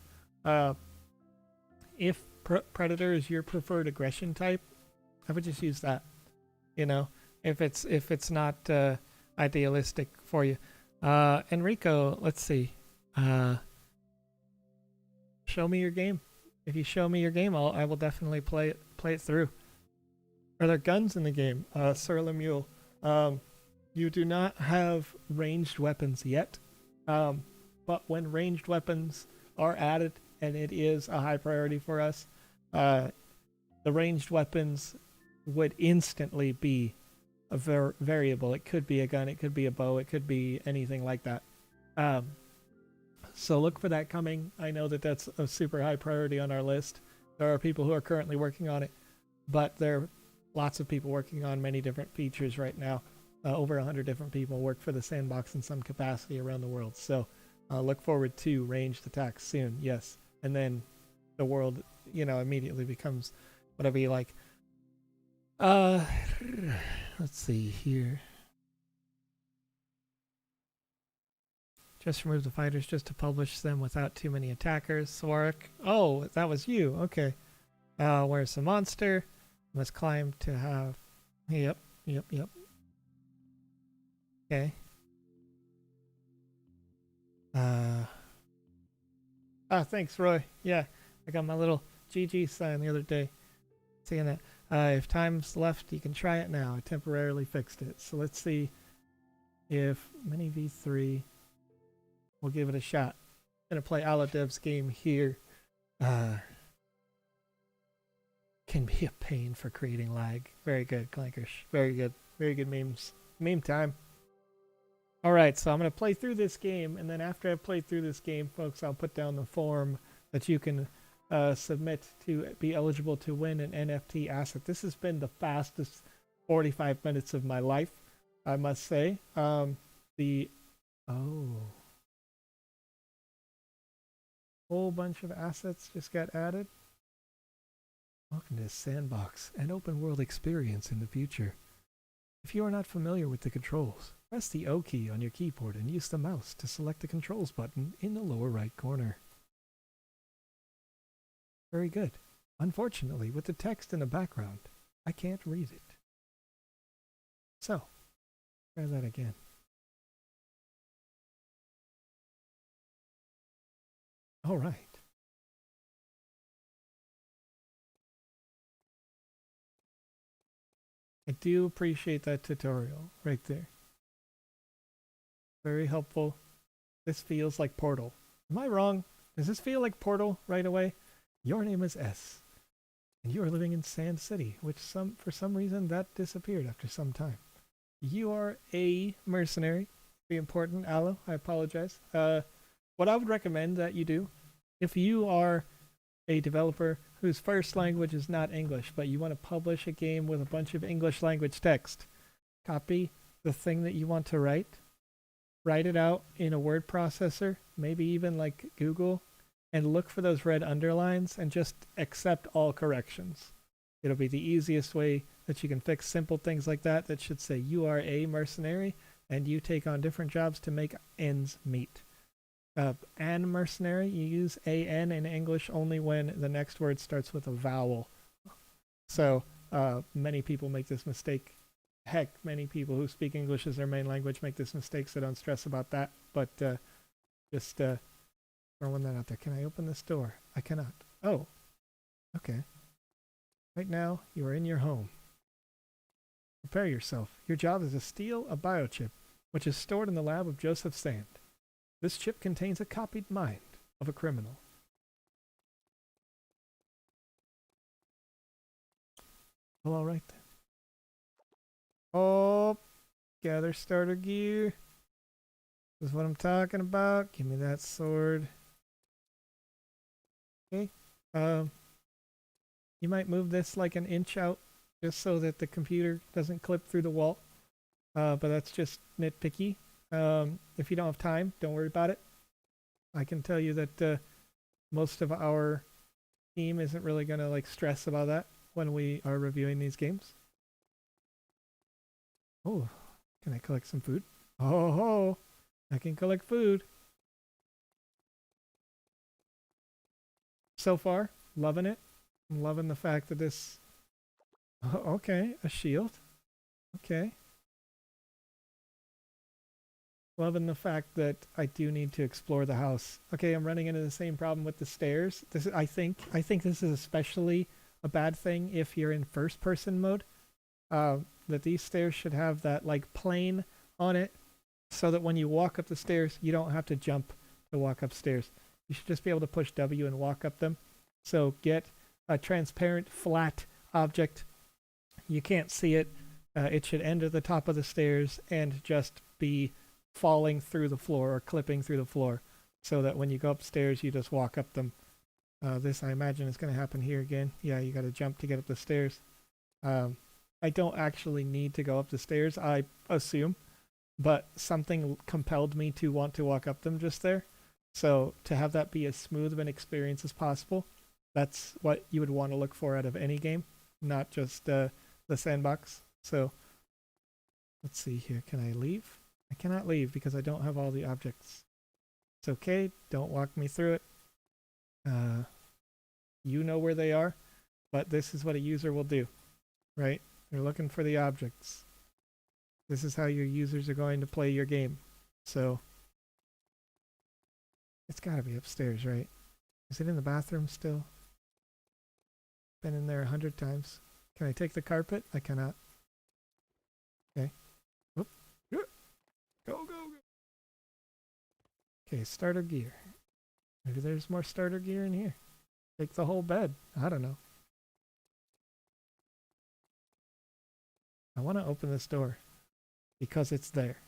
If predator is your preferred aggression type, I would just use that. You know, if it's not idealistic for you. Enrico, let's see. Show me your game. If you show me your game, I will definitely play it through. Are there guns in the game? Sir Lemuel, you do not have ranged weapons yet, but when ranged weapons are added, and it is a high priority for us, the ranged weapons would instantly be a variable. It could be a gun, it could be a bow, it could be anything like that. So look for that coming. I know that that's a super high priority on our list. There are people who are currently working on it, but there are lots of people working on many different features right now. Over 100 different people work for the Sandbox in some capacity around the world. So look forward to ranged attacks soon, yes. And then the world, immediately becomes whatever you like. Let's see here. Just remove the fighters just to publish them without too many attackers. Swark. Oh, that was you. Okay. Where's the monster? Must climb to have... Yep. Okay. Thanks, Roy. Yeah, I got my little GG sign the other day. Seeing that. If time's left, you can try it now. I temporarily fixed it. So let's see if Mini V3... We'll give it a shot. I'm gonna play Aladev's game here. Can be a pain for creating lag. Very good, Clankers. Very good. Very good memes. Meme time. Alright, so I'm gonna play through this game, and then after I've played through this game, folks, I'll put down the form that you can submit to be eligible to win an NFT asset. This has been the fastest 45 minutes of my life, I must say. Oh. Whole bunch of assets just got added. Welcome to Sandbox, an open world experience in the future. If you are not familiar with the controls, press the O key on your keyboard and use the mouse to select the controls button in the lower right corner. Very good. Unfortunately, with the text in the background, I can't read it. So, try that again. All right. I do appreciate that tutorial right there. Very helpful. This feels like Portal. Am I wrong? Does this feel like Portal right away? Your name is S, and you are living in Sand City, which for some reason that disappeared after some time. You are a mercenary. Be important, Aloe. I apologize. What I would recommend that you do, if you are a developer whose first language is not English, but you want to publish a game with a bunch of English language text, copy the thing that you want to write it out in a word processor, maybe even like Google, and look for those red underlines and just accept all corrections. It'll be the easiest way that you can fix simple things like that that should say you are a mercenary and you take on different jobs to make ends meet. An mercenary, you use an in English only when the next word starts with a vowel. So many people make this mistake. Heck, many people who speak English as their main language make this mistake, so don't stress about that. But just throwing that out there. Can I open this door? I cannot. Oh, okay. Right now, you are in your home. Prepare yourself. Your job is to steal a biochip, which is stored in the lab of Joseph Sand. This chip contains a copied mind of a criminal. Well, all right then. Oh, gather starter gear. This is what I'm talking about. Give me that sword. Okay. You might move this like an inch out just so that the computer doesn't clip through the wall. But that's just nitpicky. If you don't have time, don't worry about it. I can tell you that most of our team isn't really going to like stress about that when we are reviewing these games. Oh, can I collect some food? Oh, I can collect food. So far, loving it. I'm loving the fact that this... Oh, okay, a shield. Okay. Loving the fact that I do need to explore the house. Okay, I'm running into the same problem with the stairs. This is, I think this is especially a bad thing if you're in first-person mode. That these stairs should have that like plane on it, so that when you walk up the stairs, you don't have to jump to walk upstairs. You should just be able to push W and walk up them. So get a transparent, flat object. You can't see it. It should end at the top of the stairs and just be falling through the floor or clipping through the floor, so that when you go upstairs, you just walk up them. This, I imagine, is going to happen here again. Yeah, you got to jump to get up the stairs. I don't actually need to go up the stairs, I assume, but something compelled me to want to walk up them just there. So to have that be as smooth of an experience as possible, that's what you would want to look for out of any game, not just the Sandbox. So let's see here. Can I leave? I cannot leave because I don't have all the objects. It's okay. Don't walk me through it. You know where they are, but this is what a user will do, right? They're looking for the objects. This is how your users are going to play your game. So it's got to be upstairs, right? Is it in the bathroom still? Been in there 100 times. Can I take the carpet? I cannot. Okay. Whoop. Go, go, go. Okay, starter gear. Maybe there's more starter gear in here. Take the whole bed. I don't know. I want to open this door because it's there.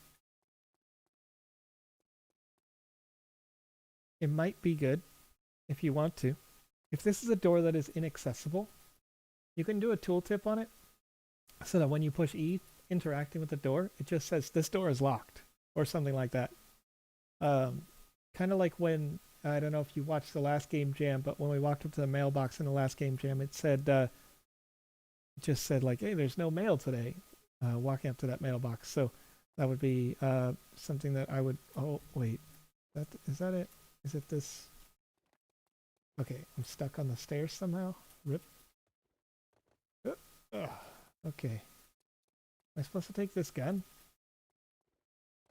It might be good if you want to. If this is a door that is inaccessible, you can do a tooltip on it so that when you push E interacting with the door, it just says this door is locked or something like that. Kind of like when I don't know if you watched the last game jam, but when we walked up to the mailbox in the last game jam, it said, it just said like, hey, there's no mail today. Walking up to that mailbox. So that would be something that I would, oh, wait, is that it? Is it this? Okay, I'm stuck on the stairs somehow. Rip. Okay. Am I supposed to take this gun?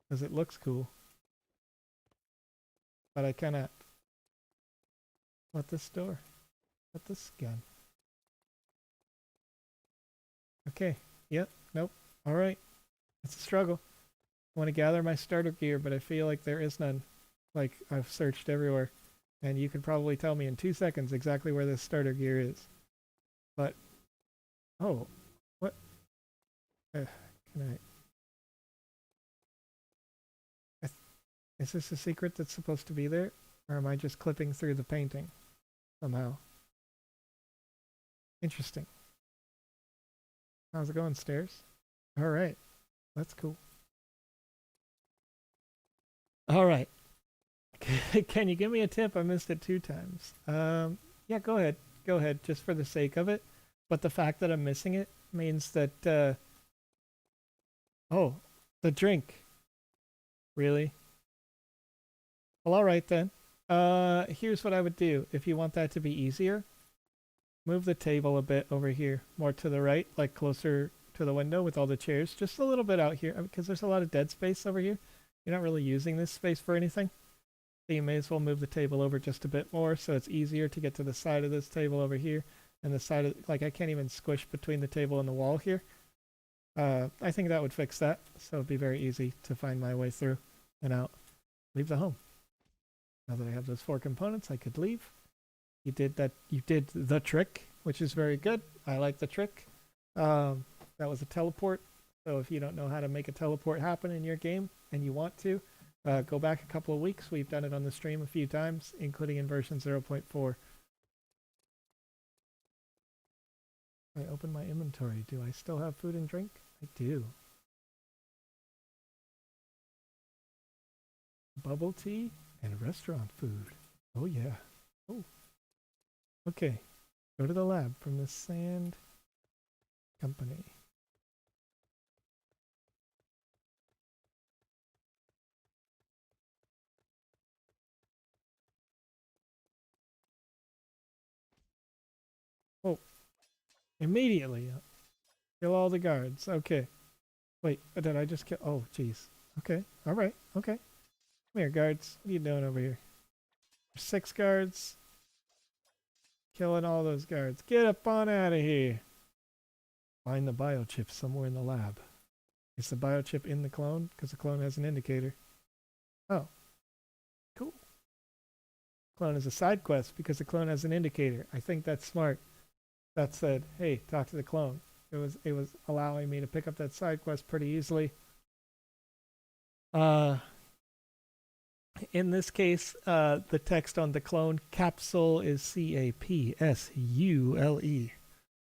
Because it looks cool. But I cannot. What this door? What this gun? Okay. Yep. Nope. Alright. It's a struggle. I want to gather my starter gear, but I feel like there is none. Like, I've searched everywhere. And you could probably tell me in 2 seconds exactly where this starter gear is. But, oh, what? Can is this a secret that's supposed to be there? Or am I just clipping through the painting somehow? Interesting. How's it going, stairs? Alright, that's cool. Alright. Can you give me a tip? I missed it 2 times. Yeah, go ahead. Go ahead, just for the sake of it. But the fact that I'm missing it means that, oh, the drink. Really? Well, alright then. Here's what I would do. If you want that to be easier, move the table a bit over here, more to the right, like closer to the window with all the chairs. Just a little bit out here, because there's a lot of dead space over here. You're not really using this space for anything. So you may as well move the table over just a bit more so it's easier to get to the side of this table over here and the side of, like, I can't even squish between the table and the wall here. I think that would fix that, so it'd be very easy to find my way through and out. Leave the home. Now that I have those 4 components, I could leave. You did the trick, which is very good. I like the trick. That was a teleport. So if you don't know how to make a teleport happen in your game and you want to, go back a couple of weeks. We've done it on the stream a few times, including in version 0.4. I open my inventory. Do I still have food and drink? I do. Bubble tea and restaurant food. Oh yeah. Oh. Okay. Go to the lab from the Sand Company. Oh. Immediately. Kill all the guards. Okay. Wait, did I just kill? Oh, jeez. Okay. All right. Okay. Come here, guards. What are you doing over here? 6 guards. Killing all those guards. Get up on out of here. Find the biochip somewhere in the lab. Is the biochip in the clone? Because the clone has an indicator. Oh. Cool. Clone is a side quest because the clone has an indicator. I think that's smart. That said, hey, talk to the clone. It was allowing me to pick up that side quest pretty easily. In this case, the text on the clone capsule is CAPSULE.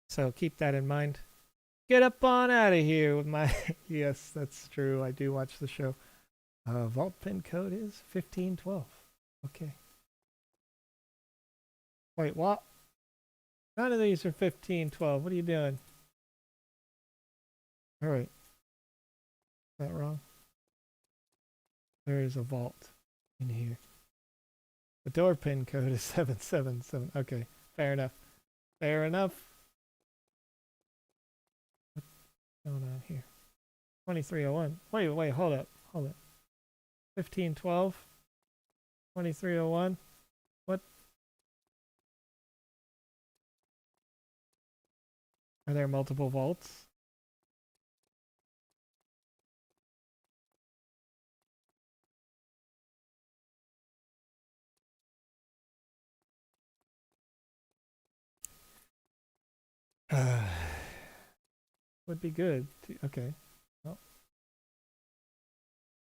So keep that in mind. Get up on out of here with my... Yes, that's true. I do watch the show. Vault pin code is 1512. Okay. Wait, what? None of these are 1512. What are you doing? Alright. Is that wrong? There is a vault in here. The door pin code is 777. Okay, fair enough. Fair enough. What's going on here? 2301. Wait, hold up. 1512. 2301. What? Are there multiple vaults? Would be good. Okay. Well,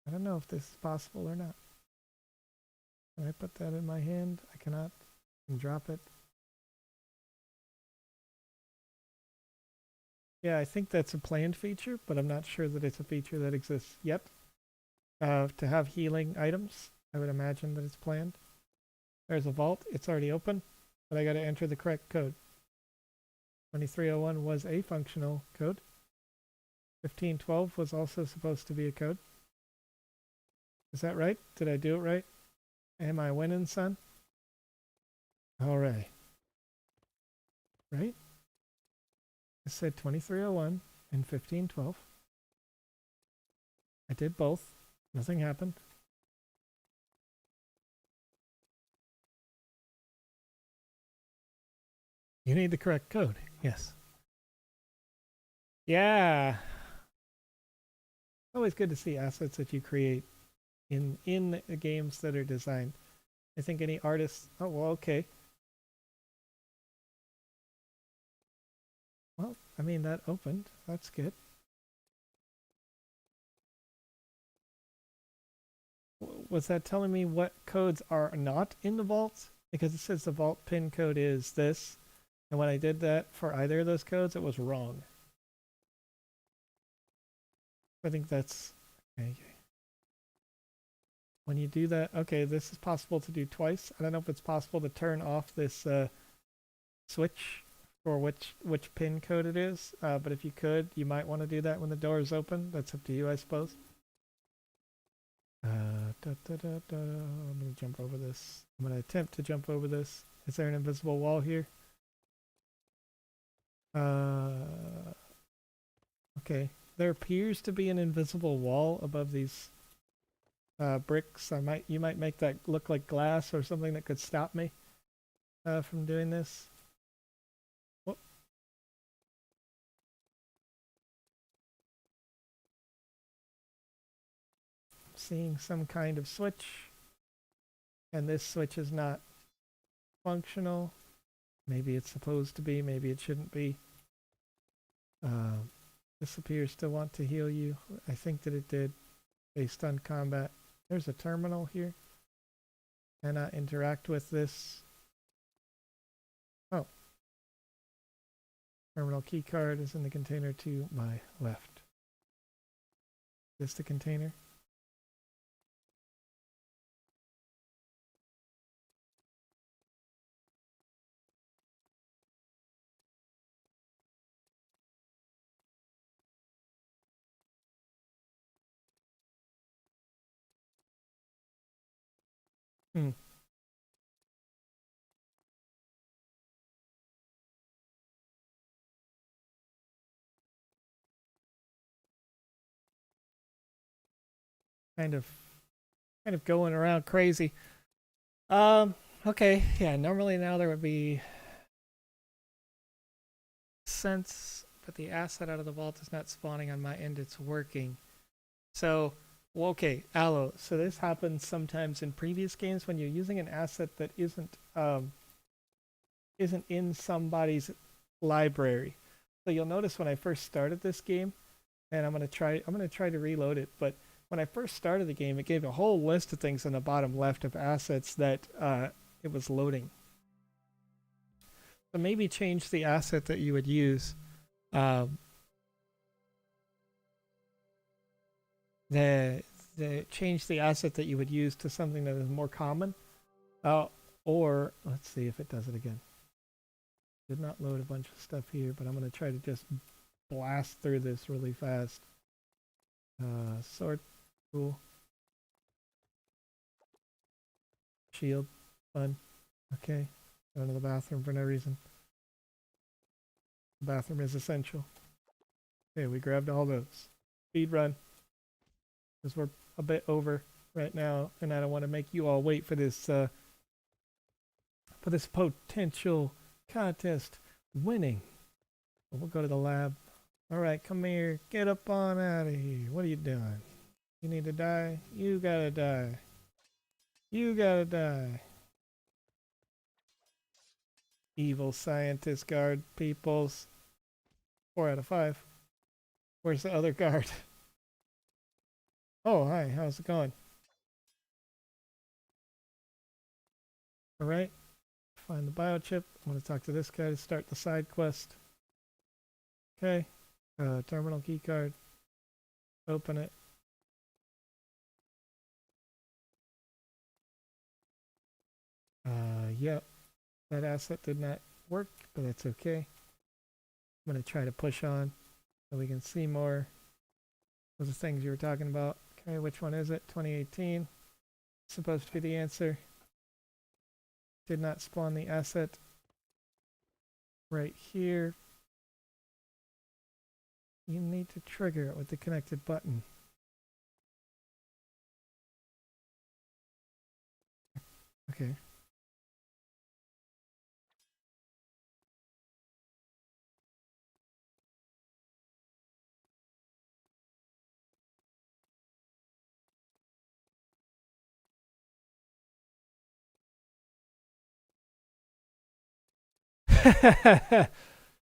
I don't know if this is possible or not. Can I put that in my hand? I cannot. And drop it. Yeah, I think that's a planned feature, but I'm not sure that it's a feature that exists yet. To have healing items, I would imagine that it's planned. There's a vault. It's already open, but I got to enter the correct code. 2301 was a functional code. 1512 was also supposed to be a code. Is that right? Did I do it right? Am I winning, son? All right. Right? I said 2301 and 1512. I did both. Nothing happened. You need the correct code. Yes. Yeah. Always good to see assets that you create in the games that are designed. I think any artist. Oh well, okay. Well, I mean that opened. That's good. Was that telling me what codes are not in the vault? Because it says the vault pin code is this, and when I did that for either of those codes, it was wrong. I think that's okay. When you do that, okay, this is possible to do twice. I don't know if it's possible to turn off this switch for which pin code it is, but if you could, you might want to do that when the door is open. That's up to you, I suppose. I'm gonna jump over this. I'm gonna attempt to jump over this. Is there an invisible wall here? Okay. There appears to be an invisible wall above these bricks. You might make that look like glass or something that could stop me from doing this. Whoop. I'm seeing some kind of switch, and this switch is not functional. Maybe it's supposed to be, maybe it shouldn't be. This appears to want to heal you. I think that it did based on combat. There's a terminal here. Can I interact with this? Oh. Terminal key card is in the container to my left. Is this the container? Hmm. Kind of going around crazy. Okay, yeah, normally now there would be sense, but the asset out of the vault is not spawning on my end, it's working. So, well, okay, Allo. So this happens sometimes in previous games when you're using an asset that isn't in somebody's library. So you'll notice when I first started this game, and I'm gonna try to reload it, but when I first started the game, it gave a whole list of things on the bottom left of assets that it was loading. So maybe change the asset that you would use. Change the asset that you would use to something that is more common. Or let's see if it does it again. Did not load a bunch of stuff here, but I'm going to try to just blast through this really fast. Sword, cool. Shield, fun. Okay, going to the bathroom for no reason. The bathroom is essential. Okay, we grabbed all those. Speed run. Because we're a bit over right now, and I don't want to make you all wait for this potential contest winning. We'll go to the lab. All right, come here. Get up on out of here. What are you doing? You need to die? You gotta die. You gotta die. Evil scientist guard peoples. 4 out of 5. Where's the other guard? Oh, hi. How's it going? All right. Find the biochip. I'm going to talk to this guy to start the side quest. Okay. Terminal key card. Open it. Yep, that asset did not work, but that's okay. I'm going to try to push on so we can see more of the things you were talking about. Okay, which one is it? 2018. Supposed to be the answer. Did not spawn the asset right here. You need to trigger it with the connected button. Okay.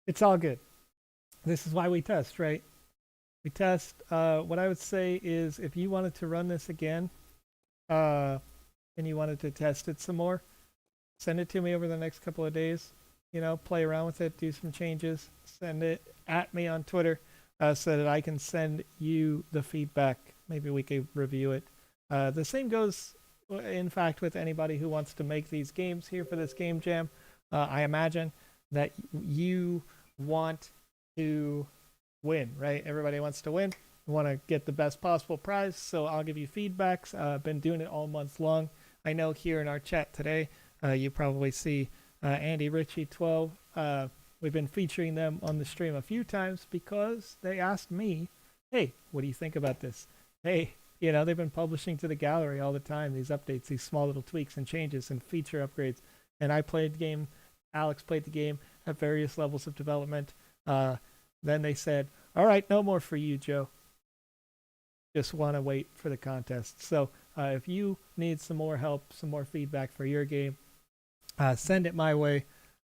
It's all good. This is why we test, right? We test. What I would say is if you wanted to run this again and you wanted to test it some more, send it to me over the next couple of days. You know, play around with it, do some changes, send it at me on Twitter so that I can send you the feedback. Maybe we could review it. The same goes, in fact, with anybody who wants to make these games here for this game jam. I imagine that you want to win, right? Everybody wants to win. You want to get the best possible prize, so I'll give you feedbacks. I've been doing it all month long. I know here in our chat today, you probably see Andy Ritchie 12. We've been featuring them on the stream a few times because they asked me, hey, what do you think about this? Hey, you know, they've been publishing to the gallery all the time, these updates, these small little tweaks and changes and feature upgrades. And I played the game, Alex played the game at various levels of development. Then they said, all right, no more for you, Joe. Just want to wait for the contest. So if you need some more help, some more feedback for your game, send it my way.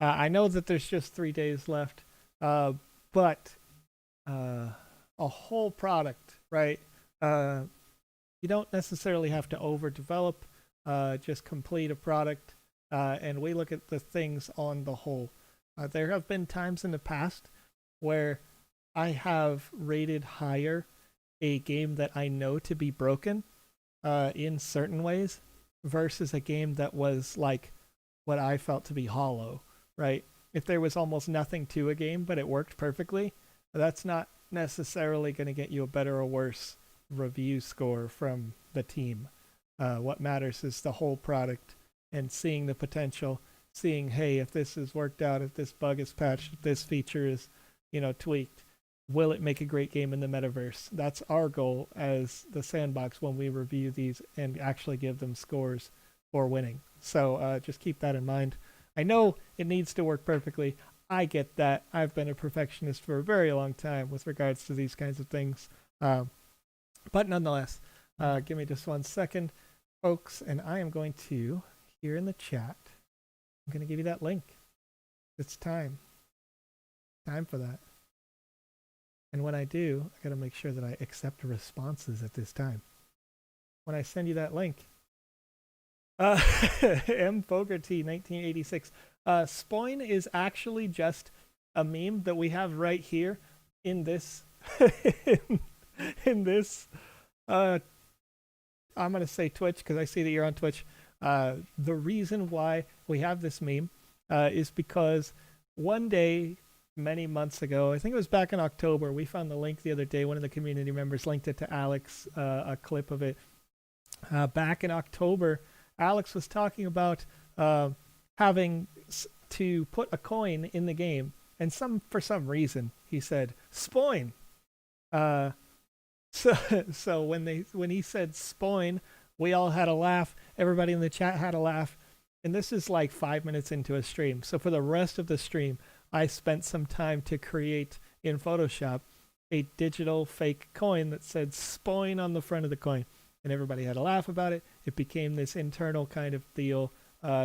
I know that there's just 3 days left, but a whole product, right? You don't necessarily have to overdevelop, just complete a product. And we look at the things on the whole. There have been times in the past where I have rated higher a game that I know to be broken in certain ways versus a game that was like what I felt to be hollow, right? If there was almost nothing to a game but it worked perfectly, that's not necessarily going to get you a better or worse review score from the team. What matters is the whole product and seeing the potential, seeing, hey, if this is worked out, if this bug is patched, if this feature is, you know, tweaked, will it make a great game in the metaverse? That's our goal as the Sandbox when we review these and actually give them scores for winning. So just keep that in mind. I know it needs to work perfectly. I get that. I've been a perfectionist for a very long time with regards to these kinds of things. But nonetheless, give me just 1 second, folks, and I am going to, here in the chat, I'm going to give you that link. It's time. Time for that. And when I do, I got to make sure that I accept responses at this time. When I send you that link, M. Fogarty, 1986. Spoin is actually just a meme that we have right here in this, in this, I'm going to say Twitch because I see that you're on Twitch. The reason why we have this meme is because one day, many months ago, I think it was back in October, we found the link the other day. One of the community members linked it to Alex, a clip of it. Back in October, Alex was talking about having to put a coin in the game, and for some reason he said spoin. So when he said spoin, we all had a laugh. Everybody in the chat had a laugh, and this is like 5 minutes into a stream. So for the rest of the stream, I spent some time to create in Photoshop a digital fake coin that said spoin on the front of the coin. And everybody had a laugh about it. It became this internal kind of deal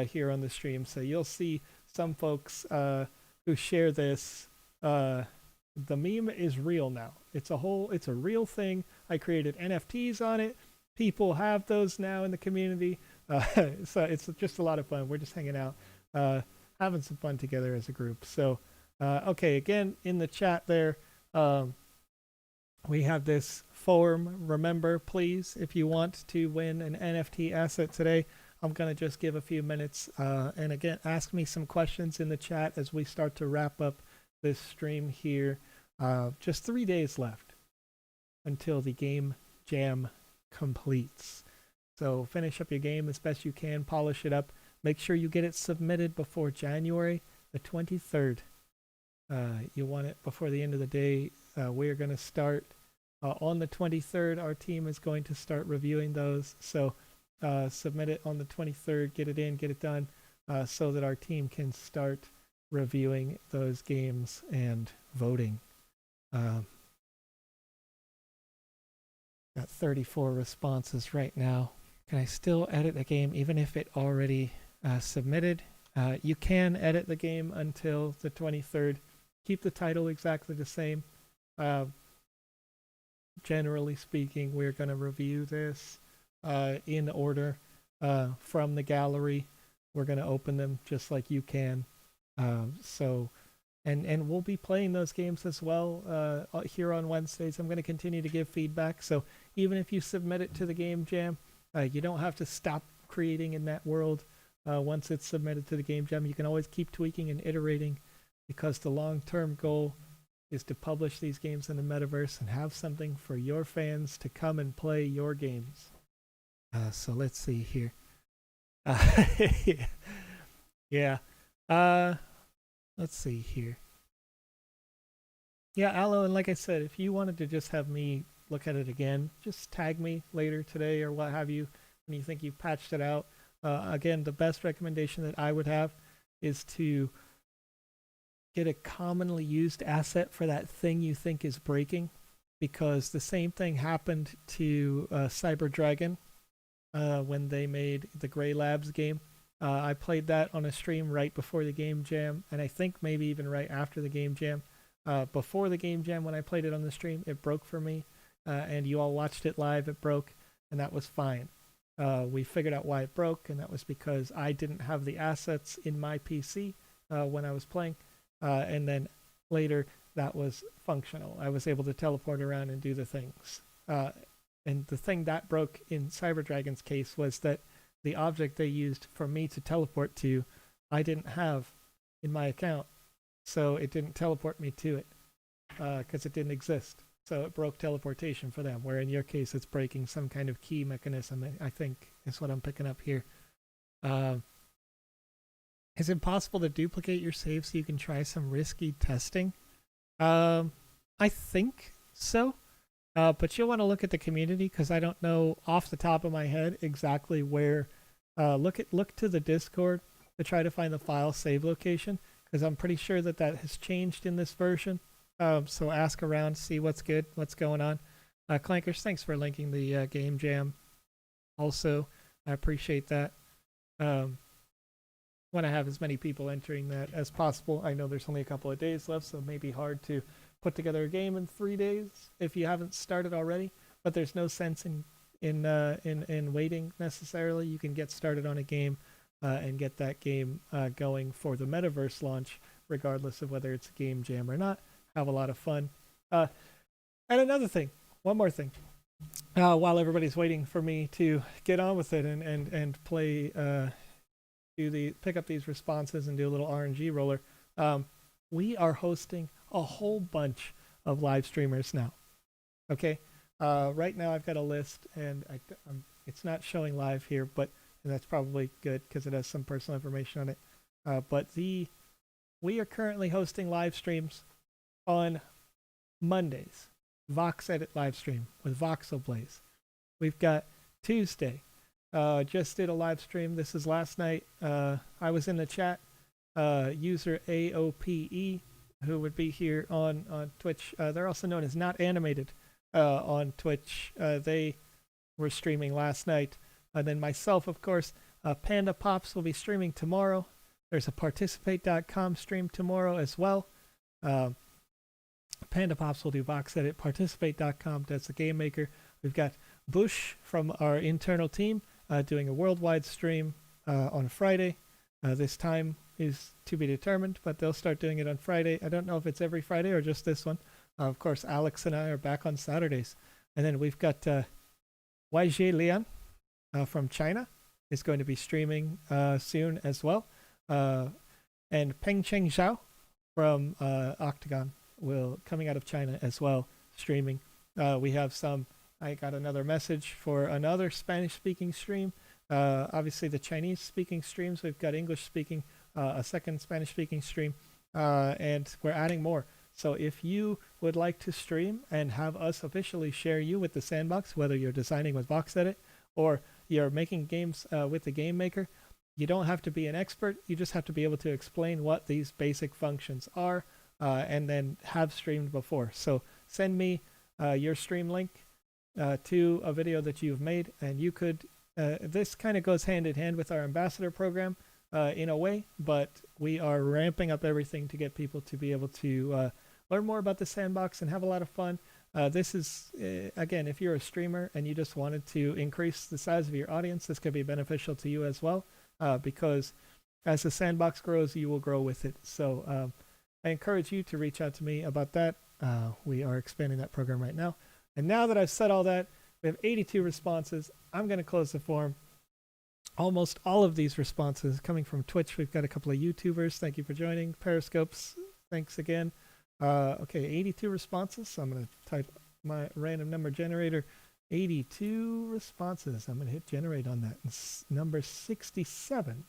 here on the stream. So you'll see some folks who share this. The meme is real now. It's a real thing. I created NFTs on it. People have those now in the community. So it's just a lot of fun. We're just hanging out, having some fun together as a group. So, okay, again, in the chat there, we have this form. Remember, please, if you want to win an NFT asset today, I'm going to just give a few minutes and again, ask me some questions in the chat as we start to wrap up this stream here. Just 3 days left until the game jam completes. So finish up your game as best you can, polish it up. Make sure you get it submitted before January the 23rd. You want it before the end of the day. We're going to start on the 23rd. Our team is going to start reviewing those. So submit it on the 23rd, get it in, get it done, so that our team can start reviewing those games and voting. Got 34 responses right now. Can I still edit the game even if it already submitted? You can edit the game until the 23rd. Keep the title exactly the same. Generally speaking, we're going to review this in order from the gallery. We're going to open them just like you can. And we'll be playing those games as well here on Wednesdays. I'm going to continue to give feedback. So even if you submit it to the Game Jam, you don't have to stop creating in that world once it's submitted to the Game Jam. You can always keep tweaking and iterating, because the long-term goal is to publish these games in the metaverse and have something for your fans to come and play your games. So let's see here. Yeah. Let's see here. Yeah, Aloe, and like I said, if you wanted to just have me look at it again, just tag me later today or what have you when you think you've patched it out. Again, the best recommendation that I would have is to get a commonly used asset for that thing you think is breaking, because the same thing happened to Cyber Dragon when they made the Grey Labs game. I played that on a stream right before the Game Jam, and I think maybe even right after the Game Jam. Before the Game Jam, when I played it on the stream, it broke for me, and you all watched it live, it broke, and that was fine. We figured out why it broke, and that was because I didn't have the assets in my PC when I was playing, and then later that was functional. I was able to teleport around and do the things. And the thing that broke in Cyber Dragon's case was that the object they used for me to teleport to, I didn't have in my account, so it didn't teleport me to it because it didn't exist. So it broke teleportation for them, where in your case it's breaking some kind of key mechanism, I think is what I'm picking up here. Is it possible to duplicate your save so you can try some risky testing? I think so. But you'll want to look at the community, because I don't know off the top of my head exactly where. Look to the Discord to try to find the file save location, because I'm pretty sure that has changed in this version. So ask around, see what's good, what's going on. Clankers, thanks for linking the Game Jam. Also, I appreciate that. Want to have as many people entering that as possible. I know there's only a couple of days left, so it may be hard to put together a game in 3 days if you haven't started already. But there's no sense in waiting necessarily. You can get started on a game and get that game going for the metaverse launch, regardless of whether it's a Game Jam or not. Have a lot of fun. And another thing, one more thing. While everybody's waiting for me to get on with it and play, pick up these responses and do a little RNG roller, we are hosting a whole bunch of live streamers now. Okay, right now I've got a list, and it's not showing live here, but that's probably good because it has some personal information on it. But we are currently hosting live streams on Mondays. VoxEdit live stream with Voxel Blaze. We've got Tuesday. Just did a live stream. This is last night. I was in the chat. User AOPE, who would be here on Twitch. They're also known as Not Animated on Twitch. They were streaming last night. And then myself, of course, Panda Pops will be streaming tomorrow. There's a participate.com stream tomorrow as well. Panda Pops will do VoxEdit. Participate.com does the Game Maker. We've got Bush from our internal team doing a worldwide stream on Friday. This time is to be determined, but they'll start doing it on Friday. I don't know if it's every Friday or just this one. Of course, Alex and I are back on Saturdays. And then we've got YJ Lian from China. is going to be streaming soon as well. And Peng Cheng Zhao from Octagon will coming out of China as well, streaming. We have some. I got another message for another Spanish-speaking stream. Obviously, the Chinese-speaking streams. We've got English-speaking, a second Spanish-speaking stream, and we're adding more. So if you would like to stream and have us officially share you with the Sandbox, whether you're designing with VoxEdit or you're making games with the Game Maker, you don't have to be an expert. You just have to be able to explain what these basic functions are and then have streamed before. So send me your stream link to a video that you've made, and you could, this kind of goes hand in hand with our ambassador program in a way, but we are ramping up everything to get people to be able to learn more about the Sandbox and have a lot of fun. This is, again, if you're a streamer and you just wanted to increase the size of your audience, this could be beneficial to you as well, because as the Sandbox grows, you will grow with it. So I encourage you to reach out to me about that. We are expanding that program right now. And now that I've said all that, we have 82 responses. I'm going to close the forum. Almost all of these responses coming from Twitch. We've got a couple of YouTubers. Thank you for joining. Periscopes, thanks again. Okay, 82 responses. So I'm going to type my random number generator. 82 responses. I'm going to hit generate on that. It's number 67.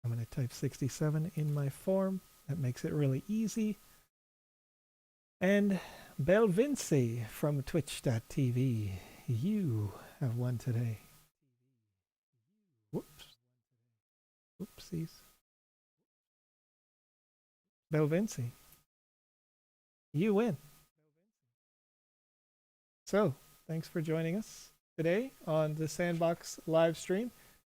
I'm going to type 67 in my form. That makes it really easy. And Belvinci from twitch.tv. You have won today. Whoops. Oopsies. Belvinci. You win. So, thanks for joining us today on the Sandbox live stream.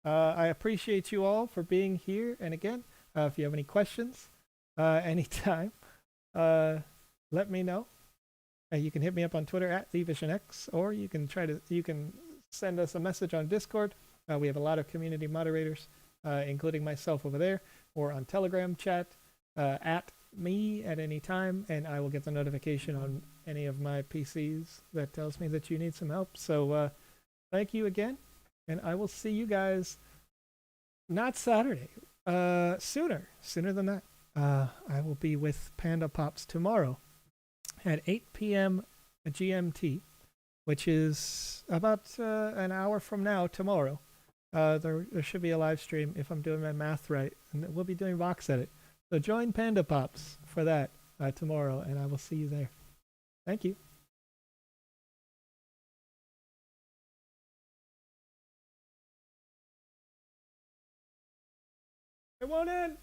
I appreciate you all for being here. And again, if you have any questions anytime, let me know. You can hit me up on Twitter at TheVisionX, or you can send us a message on Discord. We have a lot of community moderators, including myself over there, or on Telegram chat at me at any time, and I will get the notification on any of my PCs that tells me that you need some help. So thank you again, and I will see you guys not Saturday, sooner than that. I will be with Panda Pops tomorrow at 8 p.m. GMT, which is about an hour from now tomorrow. There should be a live stream if I'm doing my math right, and we'll be doing VoxEdit. So join Panda Pops for that tomorrow, and I will see you there. Thank you. It won't end.